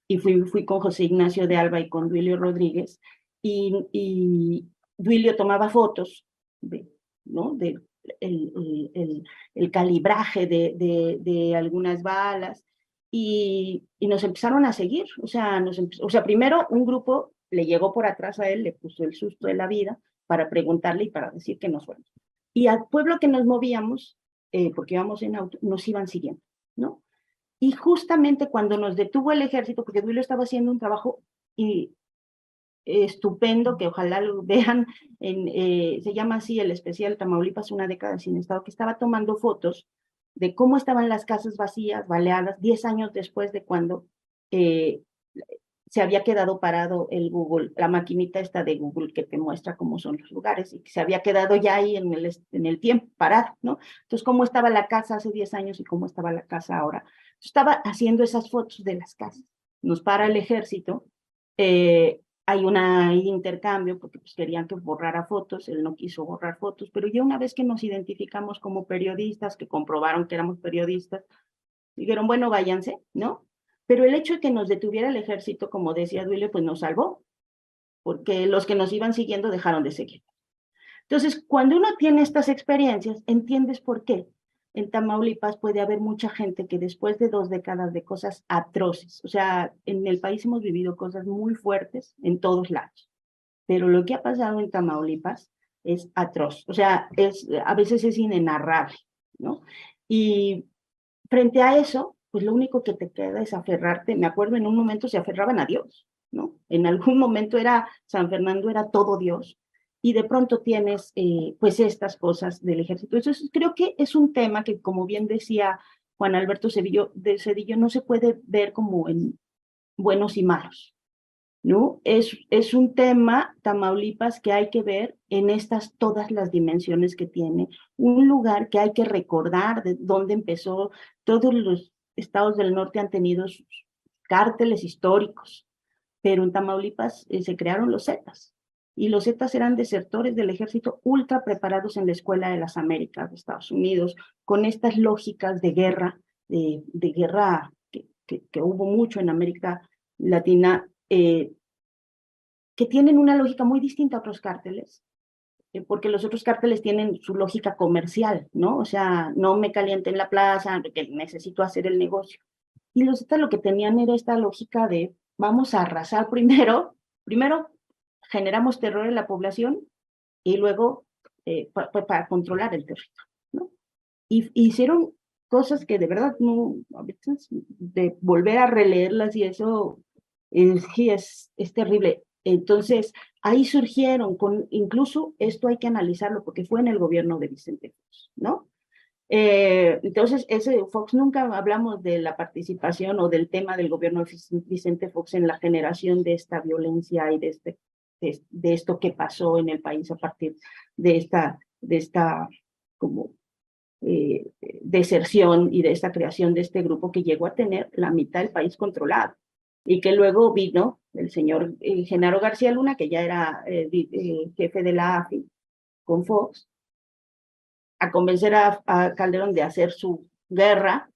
C: Y fui con José Ignacio de Alba y con Duilio Rodríguez, y Duilio tomaba fotos, ¿no? El calibraje de algunas balas, y nos empezaron a seguir. O sea, primero un grupo le llegó por atrás a él, le puso el susto de la vida para preguntarle y para decir que nos fuéramos. Y al pueblo que nos movíamos, porque íbamos en auto, nos iban siguiendo, ¿no? Y justamente cuando nos detuvo el ejército, porque Duilio estaba haciendo un trabajo estupendo, que ojalá lo vean, se llama así el especial Tamaulipas, una década sin Estado, que estaba tomando fotos de cómo estaban las casas vacías, baleadas, 10 años después de cuando se había quedado parado el Google, la maquinita esta de Google que te muestra cómo son los lugares, y que se había quedado ya ahí en el tiempo parado, ¿no? Entonces, cómo estaba la casa hace 10 años y cómo estaba la casa ahora. Estaba haciendo esas fotos de las casas. Nos para el ejército, hay un intercambio, porque pues querían que borrara fotos, él no quiso borrar fotos, pero ya una vez que nos identificamos como periodistas, que comprobaron que éramos periodistas, dijeron, bueno, váyanse, ¿no? Pero el hecho de que nos detuviera el ejército, como decía Duilio, pues nos salvó, porque los que nos iban siguiendo dejaron de seguir. Entonces, cuando uno tiene estas experiencias, entiendes por qué en Tamaulipas puede haber mucha gente que después de 2 décadas de cosas atroces, o sea, en el país hemos vivido cosas muy fuertes en todos lados, pero lo que ha pasado en Tamaulipas es atroz, o sea, a veces es inenarrable, ¿no? Y frente a eso, pues lo único que te queda es aferrarte. Me acuerdo en un momento se aferraban a Dios, ¿no? En algún momento San Fernando era todo Dios, y de pronto tienes pues estas cosas del ejército. Entonces creo que es un tema que, como bien decía Juan Alberto Cedillo, no se puede ver como en buenos y malos, ¿no? Es un tema, Tamaulipas, que hay que ver en todas las dimensiones que tiene, un lugar que hay que recordar de dónde empezó. Todos los estados del norte han tenido sus cárteles históricos, pero en Tamaulipas se crearon los Zetas, y los Zetas eran desertores del ejército ultra preparados en la Escuela de las Américas de Estados Unidos, con estas lógicas de guerra, de guerra que hubo mucho en América Latina, que tienen una lógica muy distinta a otros cárteles, porque los otros cárteles tienen su lógica comercial, ¿no? O sea, no me caliente en la plaza, porque necesito hacer el negocio. Y los Zetas lo que tenían era esta lógica de vamos a arrasar primero generamos terror en la población y luego para controlar el territorio, ¿no? Y hicieron cosas que de verdad no, a veces de volver a releerlas y eso sí es terrible. Entonces, ahí surgieron, incluso esto hay que analizarlo porque fue en el gobierno de Vicente Fox, ¿no? Entonces, Fox nunca hablamos de la participación o del tema del gobierno de Vicente Fox en la generación de esta violencia y de esto que pasó en el país a partir de esta como deserción y de esta creación de este grupo que llegó a tener la mitad del país controlado y que luego vino el señor Genaro García Luna, que ya era jefe de la AFI con Fox, a convencer a Calderón de hacer su guerra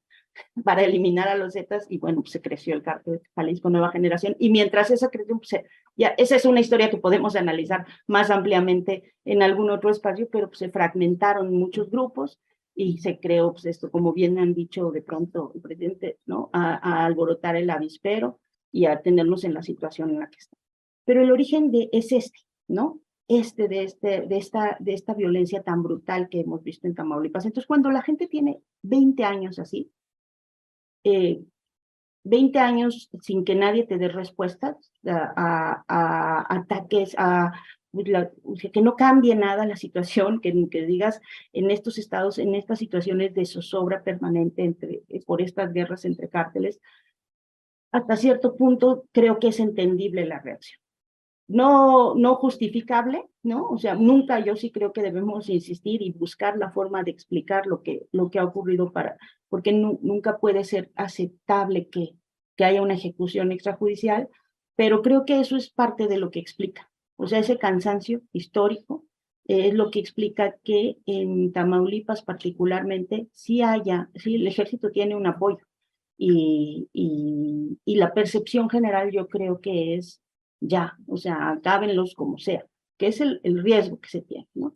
C: para eliminar a los Zetas y bueno, pues se creció el cártel Jalisco Nueva Generación y mientras esa creció, pues ya esa es una historia que podemos analizar más ampliamente en algún otro espacio, pero pues se fragmentaron muchos grupos y se creó pues esto, como bien han dicho de pronto el presidente, ¿no? A alborotar el avispero y a tenernos en la situación en la que estamos. Pero el origen es ¿no? De esta violencia tan brutal que hemos visto en Tamaulipas. Entonces, cuando la gente tiene 20 años así, 20 años sin que nadie te dé respuestas a ataques, que no cambie nada la situación, que digas en estos estados, en estas situaciones de zozobra permanente por estas guerras entre cárteles, hasta cierto punto creo que es entendible la reacción. No justificable, ¿no? O sea, nunca yo sí creo que debemos insistir y buscar la forma de explicar lo que ha ocurrido porque nunca puede ser aceptable que haya una ejecución extrajudicial, pero creo que eso es parte de lo que explica. O sea, ese cansancio histórico es lo que explica que en Tamaulipas particularmente sí el ejército tiene un apoyo y la percepción general yo creo que es ya, o sea, acábenlos como sea, que es el riesgo que se tiene, ¿no?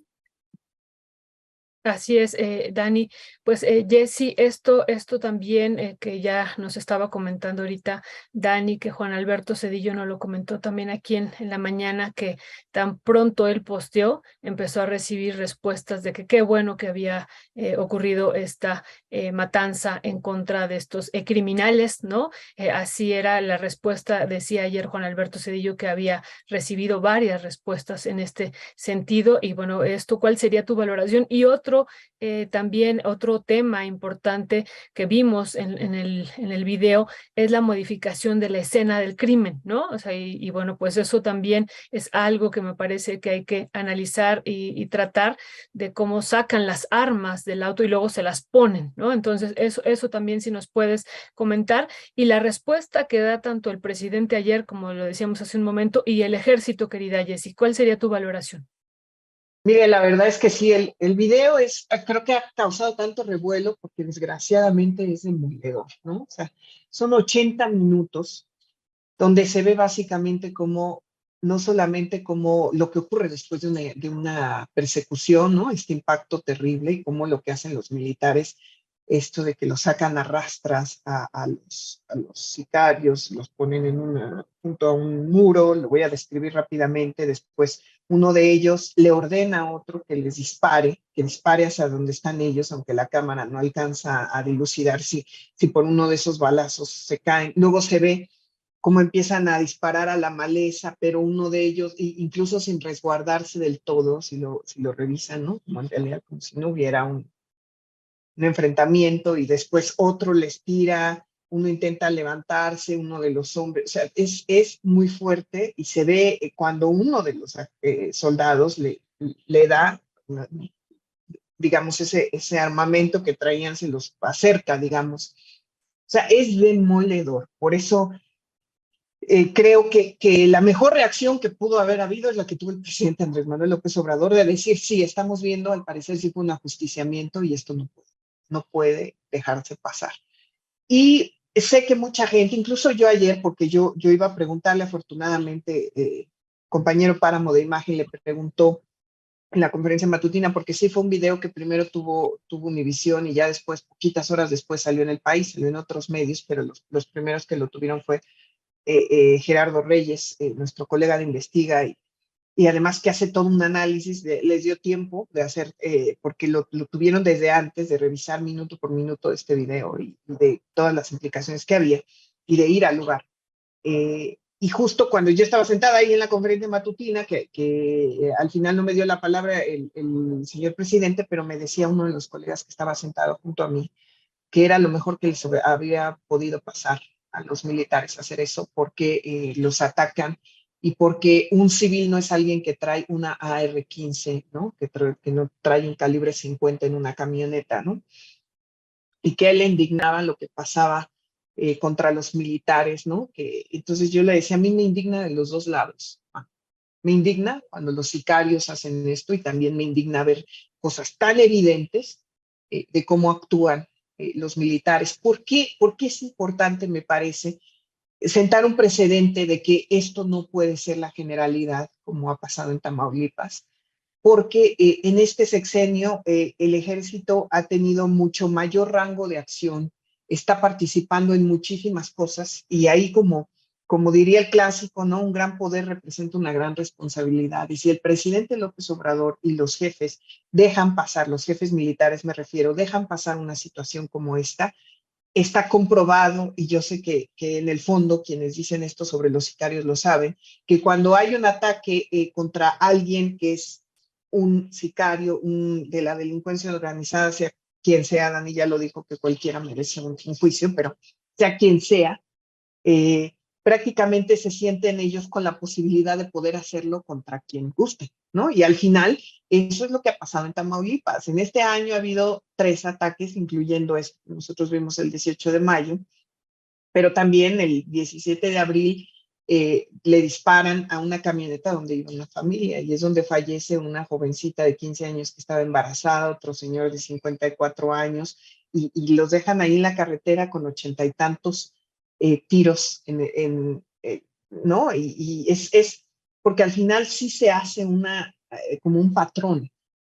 A: Así es, Dani. Pues Jessy, esto también que ya nos estaba comentando ahorita Dani, que Juan Alberto Cedillo nos lo comentó también aquí en la mañana, que tan pronto él posteó, empezó a recibir respuestas de que qué bueno que había ocurrido esta matanza en contra de estos criminales, ¿no? Así era la respuesta, decía ayer Juan Alberto Cedillo que había recibido varias respuestas en este sentido. Y bueno, ¿cuál sería tu valoración? Y también otro tema importante que vimos en el video es la modificación de la escena del crimen, ¿no? O sea, y bueno, pues eso también es algo que me parece que hay que analizar y tratar de cómo sacan las armas del auto y luego se las ponen, ¿no? Entonces, eso también si nos puedes comentar. Y la respuesta que da tanto el presidente ayer, como lo decíamos hace un momento, y el ejército, querida Jessy, ¿cuál sería tu valoración?
D: Mire, la verdad es que sí, el video creo que ha causado tanto revuelo porque desgraciadamente es demoledor, ¿no? O sea, son 80 minutos donde se ve básicamente como, no solamente como lo que ocurre después de una persecución, ¿no? Este impacto terrible y cómo lo que hacen los militares, esto de que los sacan a rastras a los sicarios, los ponen junto a un muro, lo voy a describir rápidamente, después uno de ellos le ordena a otro que que dispare hacia donde están ellos, aunque la cámara no alcanza a dilucidar si por uno de esos balazos se caen. Luego se ve cómo empiezan a disparar a la maleza, pero uno de ellos, incluso sin resguardarse del todo, si lo revisan, ¿no? Como en realidad, como si no hubiera un enfrentamiento, y después otro les tira, uno intenta levantarse, uno de los hombres, o sea, es muy fuerte y se ve cuando uno de los soldados le da, digamos, ese armamento que traían, se los acerca, digamos. O sea, es demoledor. Por eso creo que la mejor reacción que pudo haber habido es la que tuvo el presidente Andrés Manuel López Obrador, de decir, sí, estamos viendo, al parecer sí fue un ajusticiamiento y esto no puede dejarse pasar. Y sé que mucha gente, incluso yo ayer, porque yo iba a preguntarle, afortunadamente, compañero Páramo de Imagen le preguntó en la conferencia matutina, porque sí fue un video que primero tuvo Univisión y ya después, poquitas horas después, salió en El País, salió en otros medios, pero los primeros que lo tuvieron fue Gerardo Reyes, nuestro colega de Investiga, y además que hace todo un análisis, les dio tiempo de hacer, porque lo tuvieron desde antes de revisar minuto por minuto este video y de todas las implicaciones que había y de ir al lugar. Y justo cuando yo estaba sentada ahí en la conferencia matutina, que al final no me dio la palabra el señor presidente, pero me decía uno de los colegas que estaba sentado junto a mí, que era lo mejor que les había podido pasar a los militares hacer eso, porque los atacan y porque un civil no es alguien que trae una AR-15, ¿no? Que no trae un calibre 50 en una camioneta, ¿no? Y que a él le indignaba lo que pasaba contra los militares, ¿no? Entonces yo le decía, a mí me indigna de los dos lados. Me indigna cuando los sicarios hacen esto y también me indigna ver cosas tan evidentes de cómo actúan los militares. ¿Por qué? Porque es importante, me parece, sentar un precedente de que esto no puede ser la generalidad, como ha pasado en Tamaulipas, porque en este sexenio el ejército ha tenido mucho mayor rango de acción, está participando en muchísimas cosas y ahí como diría el clásico, ¿no? Un gran poder representa una gran responsabilidad. Y si el presidente López Obrador y los jefes dejan pasar, los jefes militares me refiero, dejan pasar una situación como esta, está comprobado, y yo sé que en el fondo quienes dicen esto sobre los sicarios lo saben, que cuando hay un ataque contra alguien que es un sicario de la delincuencia organizada, sea quien sea, Dani ya lo dijo que cualquiera merece un juicio, pero sea quien sea, eh, prácticamente se sienten ellos con la posibilidad de poder hacerlo contra quien guste, ¿no? Y al final, eso es lo que ha pasado en Tamaulipas. En este año ha habido 3 ataques, incluyendo esto. Nosotros vimos el 18 de mayo, pero también el 17 de abril le disparan a una camioneta donde iba una familia y es donde fallece una jovencita de 15 años que estaba embarazada, otro señor de 54 años, y los dejan ahí en la carretera con 80 y tantos tiros, ¿no? Y es porque al final sí se hace como un patrón.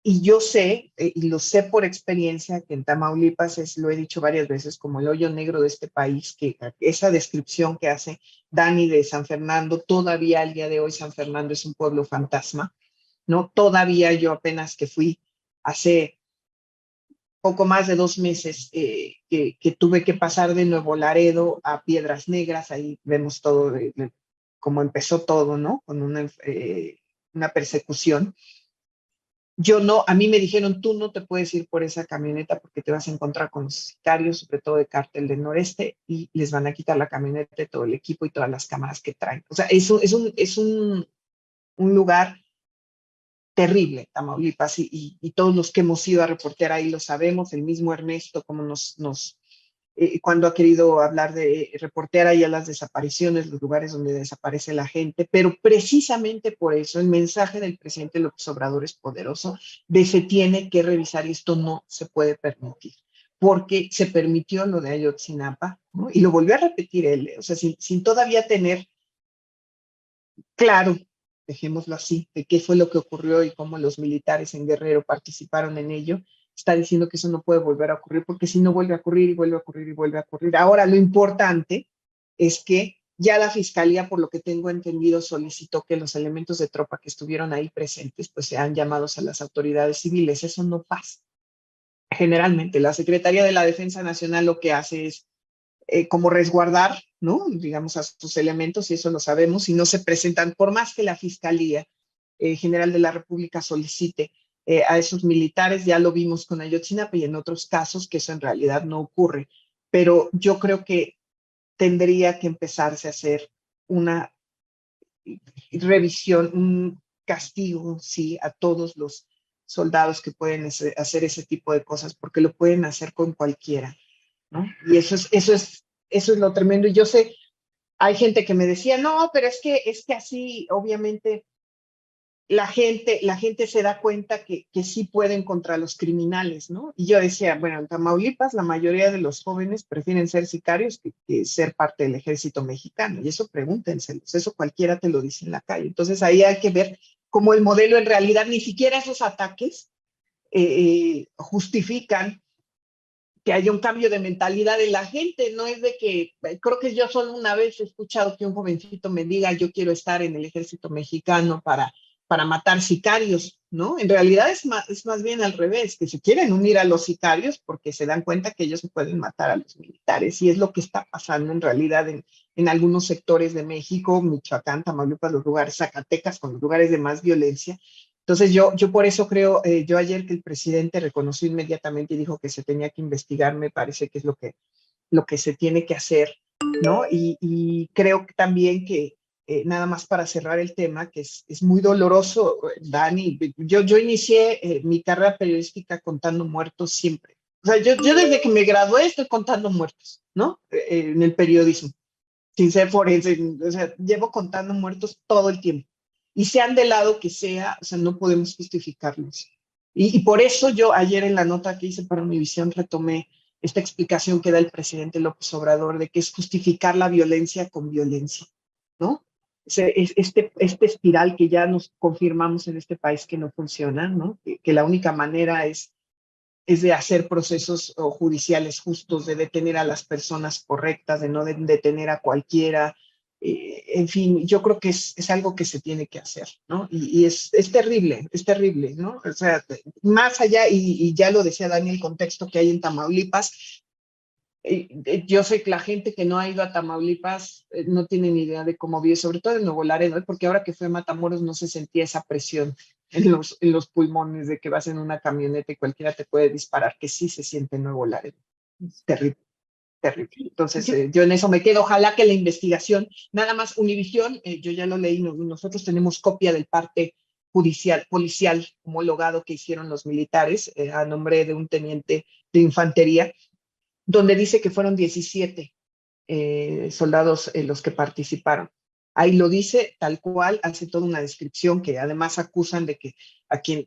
D: Y yo sé, y lo sé por experiencia, que en Tamaulipas lo he dicho varias veces, como el hoyo negro de este país, que esa descripción que hace Dani de San Fernando, todavía al día de hoy San Fernando es un pueblo fantasma, ¿no? Todavía yo apenas que fui hace poco más de 2 meses que tuve que pasar de Nuevo Laredo a Piedras Negras, ahí vemos todo, cómo empezó todo, ¿no? Con una persecución. Yo no, a mí me dijeron, tú no te puedes ir por esa camioneta porque te vas a encontrar con los sicarios, sobre todo de Cártel del Noreste, y les van a quitar la camioneta, todo el equipo y todas las cámaras que traen. O sea, es un lugar terrible, Tamaulipas, y todos los que hemos ido a reportear ahí lo sabemos, el mismo Ernesto, como cuando ha querido hablar de reportear ahí a las desapariciones, los lugares donde desaparece la gente, pero precisamente por eso el mensaje del presidente López Obrador es poderoso, de se tiene que revisar y esto no se puede permitir, porque se permitió lo de Ayotzinapa, ¿no? Y lo volvió a repetir él, o sea, sin todavía tener claro, dejémoslo así, de qué fue lo que ocurrió y cómo los militares en Guerrero participaron en ello, está diciendo que eso no puede volver a ocurrir, porque si no vuelve a ocurrir y vuelve a ocurrir y vuelve a ocurrir. Ahora, lo importante es que ya la Fiscalía, por lo que tengo entendido, solicitó que los elementos de tropa que estuvieron ahí presentes, pues sean llamados a las autoridades civiles. Eso no pasa. Generalmente, la Secretaría de la Defensa Nacional lo que hace es como resguardar, ¿no? Digamos, a sus elementos, y eso lo sabemos, y no se presentan, por más que la Fiscalía General de la República solicite a esos militares, ya lo vimos con Ayotzinapa y en otros casos que eso en realidad no ocurre, pero yo creo que tendría que empezarse a hacer una revisión, un castigo, sí, a todos los soldados que pueden hacer ese tipo de cosas, porque lo pueden hacer con cualquiera, ¿no? Y eso es lo tremendo. Y yo sé, hay gente que me decía, no, pero es que así, obviamente, la gente se da cuenta que sí pueden contra los criminales, ¿no? Y yo decía, bueno, en Tamaulipas la mayoría de los jóvenes prefieren ser sicarios que ser parte del ejército mexicano. Y eso pregúntenselos, eso cualquiera te lo dice en la calle. Entonces ahí hay que ver cómo el modelo en realidad, ni siquiera esos ataques justifican que haya un cambio de mentalidad en la gente, no es de que, creo que yo solo una vez he escuchado que un jovencito me diga, yo quiero estar en el ejército mexicano para para matar sicarios, ¿no? En realidad es más bien al revés, que se quieren unir a los sicarios porque se dan cuenta que ellos pueden matar a los militares, y es lo que está pasando en realidad en algunos sectores de México, Michoacán, Tamaulipas, los lugares, Zacatecas, con los lugares de más violencia. Entonces yo por eso creo, yo ayer que el presidente reconoció inmediatamente y dijo que se tenía que investigar, me parece que es lo que se tiene que hacer, ¿no? Y creo que también que, nada más para cerrar el tema, que es muy doloroso, Dani, yo inicié mi carrera periodística contando muertos siempre. O sea, yo desde que me gradué estoy contando muertos, ¿no? En el periodismo, sin ser forense, o sea, llevo contando muertos todo el tiempo. Y sean del lado que sea, o sea, no podemos justificarlos. Y por eso yo ayer en la nota que hice para Univisión retomé esta explicación que da el presidente López Obrador de que es justificar la violencia con violencia, ¿no? Este espiral que ya nos confirmamos en este país que no funciona, ¿no? Que la única manera es de hacer procesos judiciales justos, de detener a las personas correctas, de no detener a cualquiera. En fin, yo creo que es algo que se tiene que hacer, ¿no? Y es terrible, ¿no? O sea, más allá, y ya lo decía Dani, el contexto que hay en Tamaulipas, yo sé que la gente que no ha ido a Tamaulipas no tiene ni idea de cómo vive, sobre todo en Nuevo Laredo, porque ahora que fue a Matamoros no se sentía esa presión en los pulmones de que vas en una camioneta y cualquiera te puede disparar, que sí se siente en Nuevo Laredo. Terrible, terrible. Entonces, yo en eso me quedo. Ojalá que la investigación, nada más Univisión, yo ya lo leí, nosotros tenemos copia del parte judicial, policial homologado que hicieron los militares a nombre de un teniente de infantería, donde dice que fueron 17 soldados los que participaron. Ahí lo dice tal cual, hace toda una descripción que además acusan de que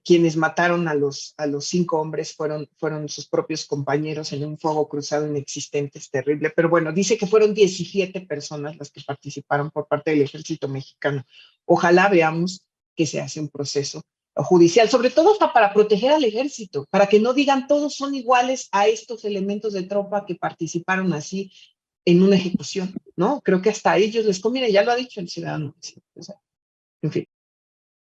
D: quienes mataron a los 5 hombres fueron sus propios compañeros en un fuego cruzado inexistente, es terrible. Pero bueno, dice que fueron 17 personas las que participaron por parte del ejército mexicano. Ojalá veamos que se hace un proceso judicial, sobre todo hasta para proteger al ejército, para que no digan todos son iguales a estos elementos de tropa que participaron así en una ejecución, ¿no? Creo que hasta a ellos les conviene, ya lo ha dicho el ciudadano. O sea, en fin.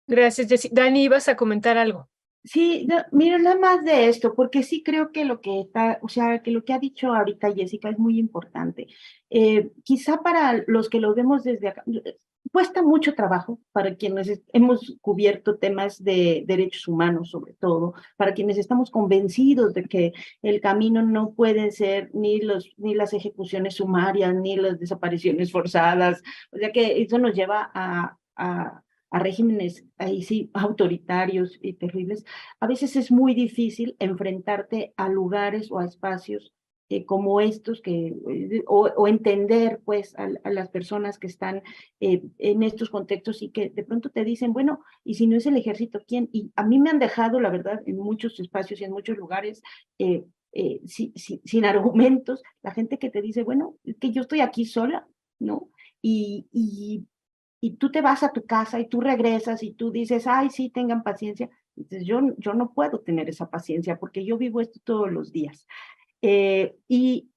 A: Gracias, Jessy. Dani, ibas a comentar algo.
C: Sí, no, mira, nada más de esto, porque sí creo que lo que está, o sea, que lo que ha dicho ahorita Jessica es muy importante. Quizá para los que lo vemos desde acá, cuesta mucho trabajo para quienes hemos cubierto temas de derechos humanos, sobre todo, para quienes estamos convencidos de que el camino no puede ser ni las ejecuciones sumarias, ni las desapariciones forzadas, o sea que eso nos lleva a regímenes ahí sí autoritarios y terribles. A veces es muy difícil enfrentarte a lugares o a espacios como estos o entender pues a las personas que están en estos contextos y que de pronto te dicen, bueno, y si no es el ejército, ¿quién? Y a mí me han dejado, la verdad, en muchos espacios y en muchos lugares, sin argumentos, la gente que te dice, bueno, es que yo estoy aquí sola, ¿no? Y tú te vas a tu casa y tú regresas y tú dices, ay, sí, tengan paciencia. Entonces, yo no puedo tener esa paciencia porque yo vivo esto todos los días. Y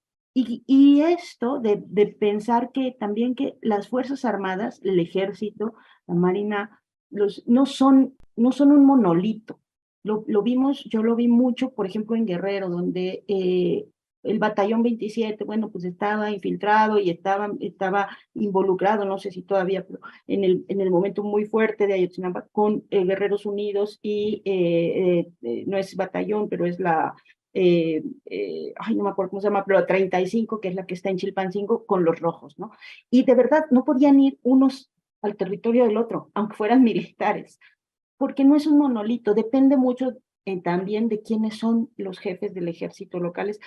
C: esto de pensar que también que las Fuerzas Armadas, el Ejército, la Marina, no son un monolito. Lo vimos, yo lo vi mucho, por ejemplo, en Guerrero, donde el batallón 27, bueno, pues estaba infiltrado y estaba involucrado, no sé si todavía, pero en el momento muy fuerte de Ayotzinapa con Guerreros Unidos y no es batallón, pero es ay, no me acuerdo cómo se llama, pero la 35, que es la que está en Chilpancingo, con los rojos, ¿no? Y de verdad no podían ir unos al territorio del otro, aunque fueran militares, porque no es un monolito, depende mucho también de quiénes son los jefes del ejército locales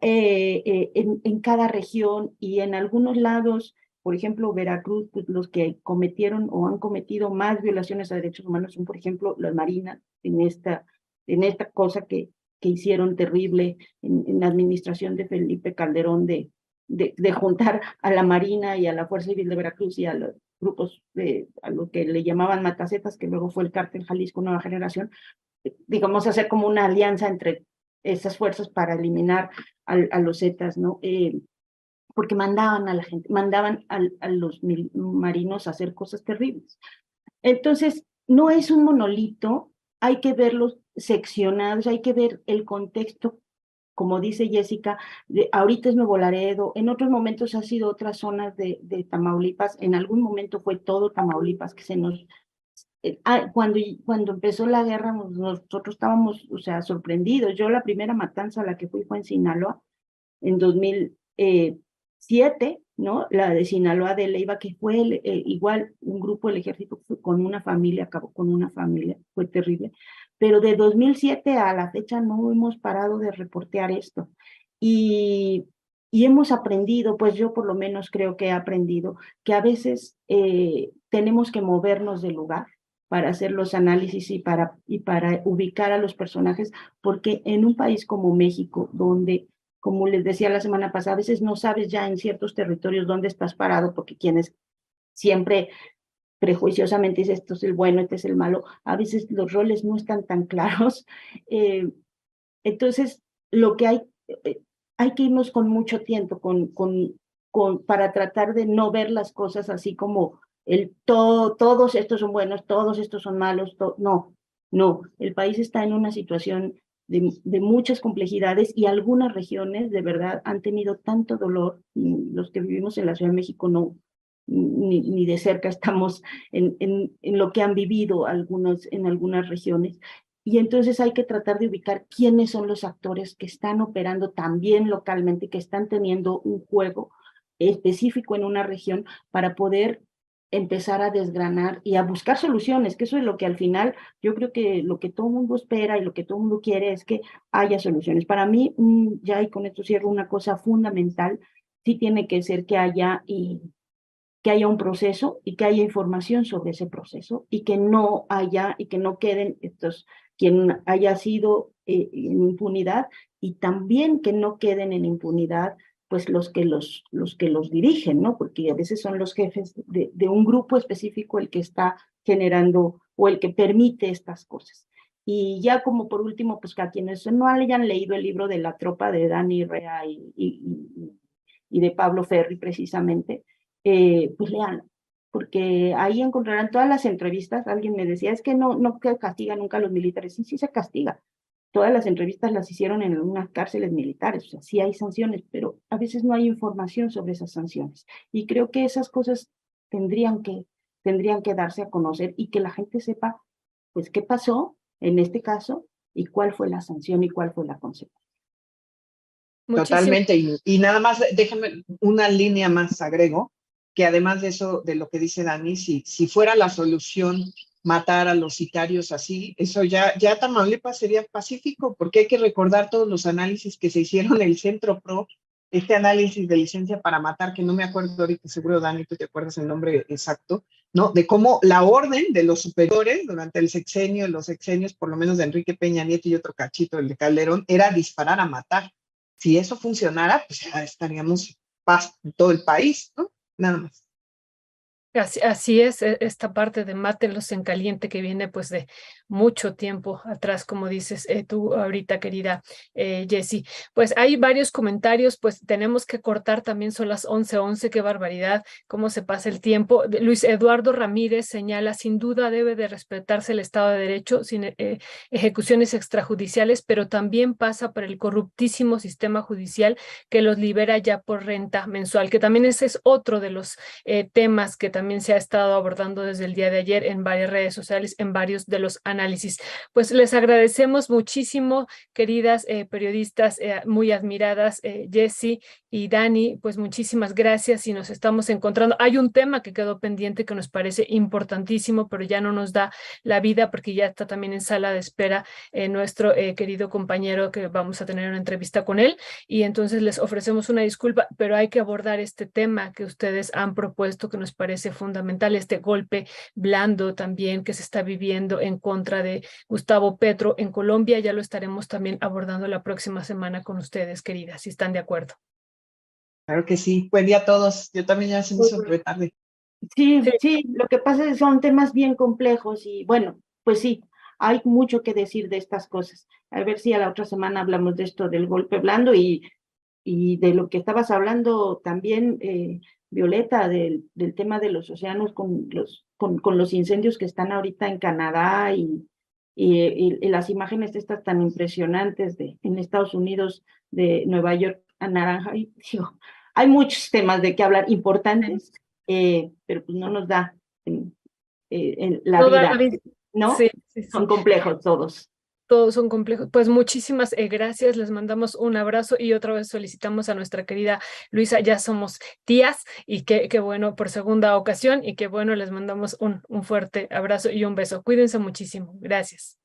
C: en cada región y en algunos lados, por ejemplo, Veracruz, pues los que cometieron o han cometido más violaciones a derechos humanos son, por ejemplo, las marinas en esta cosa que hicieron terrible en la administración de Felipe Calderón de juntar a la Marina y a la Fuerza Civil de Veracruz y a los grupos, a lo que le llamaban matacetas, que luego fue el Cártel Jalisco Nueva Generación, digamos, hacer como una alianza entre esas fuerzas para eliminar a los Zetas, ¿no? Porque mandaban a la gente, mandaban a los marinos a hacer cosas terribles. Entonces, no es un monolito, hay que verlos seccionados, hay que ver el contexto, como dice Jessica, ahorita es Nuevo Laredo, en otros momentos ha sido otras zonas de Tamaulipas, en algún momento fue todo Tamaulipas que se nos... cuando empezó la guerra, nosotros estábamos, o sea, sorprendidos. Yo la primera matanza a la que fui fue en Sinaloa, en 2007, ¿no? La de Sinaloa de Leiva, que fue igual un grupo del ejército con una familia, acabó con una familia, fue terrible. Pero de 2007 a la fecha no hemos parado de reportear esto. Y hemos aprendido, pues yo por lo menos creo que he aprendido, que a veces tenemos que movernos del lugar para hacer los análisis y para ubicar a los personajes, porque en un país como México, donde, como les decía la semana pasada, a veces no sabes ya en ciertos territorios dónde estás parado, porque quienes siempre prejuiciosamente dice esto es el bueno, este es el malo, a veces los roles no están tan claros. Entonces, lo que hay que irnos con mucho tiempo para tratar de no ver las cosas así como todos estos son buenos, todos estos son malos, no, no, el país está en una situación de muchas complejidades y algunas regiones de verdad han tenido tanto dolor, los que vivimos en la Ciudad de México no, ni de cerca estamos en lo que han vivido en algunas regiones. Y entonces hay que tratar de ubicar quiénes son los actores que están operando también localmente, que están teniendo un juego específico en una región para poder empezar a desgranar y a buscar soluciones, que eso es lo que al final yo creo que lo que todo el mundo espera y lo que todo el mundo quiere es que haya soluciones. Para mí, ya y con esto cierro, una cosa fundamental, sí tiene que ser que haya un proceso y que haya información sobre ese proceso y que no queden quien haya sido en impunidad y también que no queden en impunidad pues los que los dirigen, ¿no? Porque a veces son los jefes de un grupo específico el que está generando o el que permite estas cosas. Y ya como por último, pues que a quienes no hayan leído el libro de La Tropa de Dani Rea y de Pablo Ferri precisamente, pues lean, porque ahí encontrarán todas las entrevistas. Alguien me decía, es que no castiga nunca a los militares. Sí, sí se castiga. Todas las entrevistas las hicieron en unas cárceles militares, o sea, sí hay sanciones, pero a veces no hay información sobre esas sanciones. Y creo que esas cosas tendrían que darse a conocer y que la gente sepa, pues, qué pasó en este caso y cuál fue la sanción y cuál fue la consecuencia.
A: Muchísimo.
D: Totalmente. Y nada más, déjame una línea más, agrego, que además de eso, de lo que dice Dani, si fuera la solución matar a los sicarios así, eso ya Tamaulipas sería pacífico, porque hay que recordar todos los análisis que se hicieron en el Centro PRO, este análisis de licencia para matar, que no me acuerdo ahorita, seguro Dani, tú te acuerdas el nombre exacto, ¿no? De cómo la orden de los superiores durante los sexenios, por lo menos de Enrique Peña Nieto y otro cachito, el de Calderón, era disparar a matar. Si eso funcionara, pues ya estaríamos paz en todo el país, ¿no? Nada más.
A: Así es, esta parte de mátenlos en caliente que viene pues de mucho tiempo atrás, como dices tú ahorita, querida Jessie. Pues hay varios comentarios, pues tenemos que cortar, también son las 11:11, qué barbaridad, cómo se pasa el tiempo. Luis Eduardo Ramírez señala, sin duda debe de respetarse el Estado de Derecho sin ejecuciones extrajudiciales, pero también pasa por el corruptísimo sistema judicial que los libera ya por renta mensual, que también ese es otro de los temas que también se ha estado abordando desde el día de ayer en varias redes sociales, en varios de los análisis. Pues les agradecemos muchísimo, queridas periodistas muy admiradas, Jessie y Dani, pues muchísimas gracias y nos estamos encontrando. Hay un tema que quedó pendiente que nos parece importantísimo, pero ya no nos da la vida porque ya está también en sala de espera nuestro querido compañero que vamos a tener una entrevista con él y entonces les ofrecemos una disculpa, pero hay que abordar este tema que ustedes han propuesto que nos parece fundamental, este golpe blando también que se está viviendo en contra de Gustavo Petro en Colombia. Ya lo estaremos también abordando la próxima semana con ustedes, queridas, si están de acuerdo.
D: Claro que sí. Buen día a todos. Yo también ya se me hizo re tarde.
C: Sí,
A: Sí.
C: sí, lo que pasa es que son temas bien complejos y bueno, pues sí, hay mucho que decir de estas cosas. A ver si a la otra semana hablamos de esto del golpe blando y de lo que estabas hablando también, Violeta, del tema de los océanos con con los incendios que están ahorita en Canadá y las imágenes estas tan impresionantes en Estados Unidos, de Nueva York a naranja. Y, digo, hay muchos temas de qué hablar importantes, pero pues no nos da la
A: Toda
C: vida,
A: la vida.
C: ¿no?
A: Sí, sí, sí.
C: Son complejos todos.
A: Todos son complejos. Pues muchísimas gracias, les mandamos un abrazo y otra vez solicitamos a nuestra querida Luisa, ya somos tías y qué bueno por segunda ocasión y qué bueno, les mandamos un fuerte abrazo y un beso. Cuídense muchísimo. Gracias.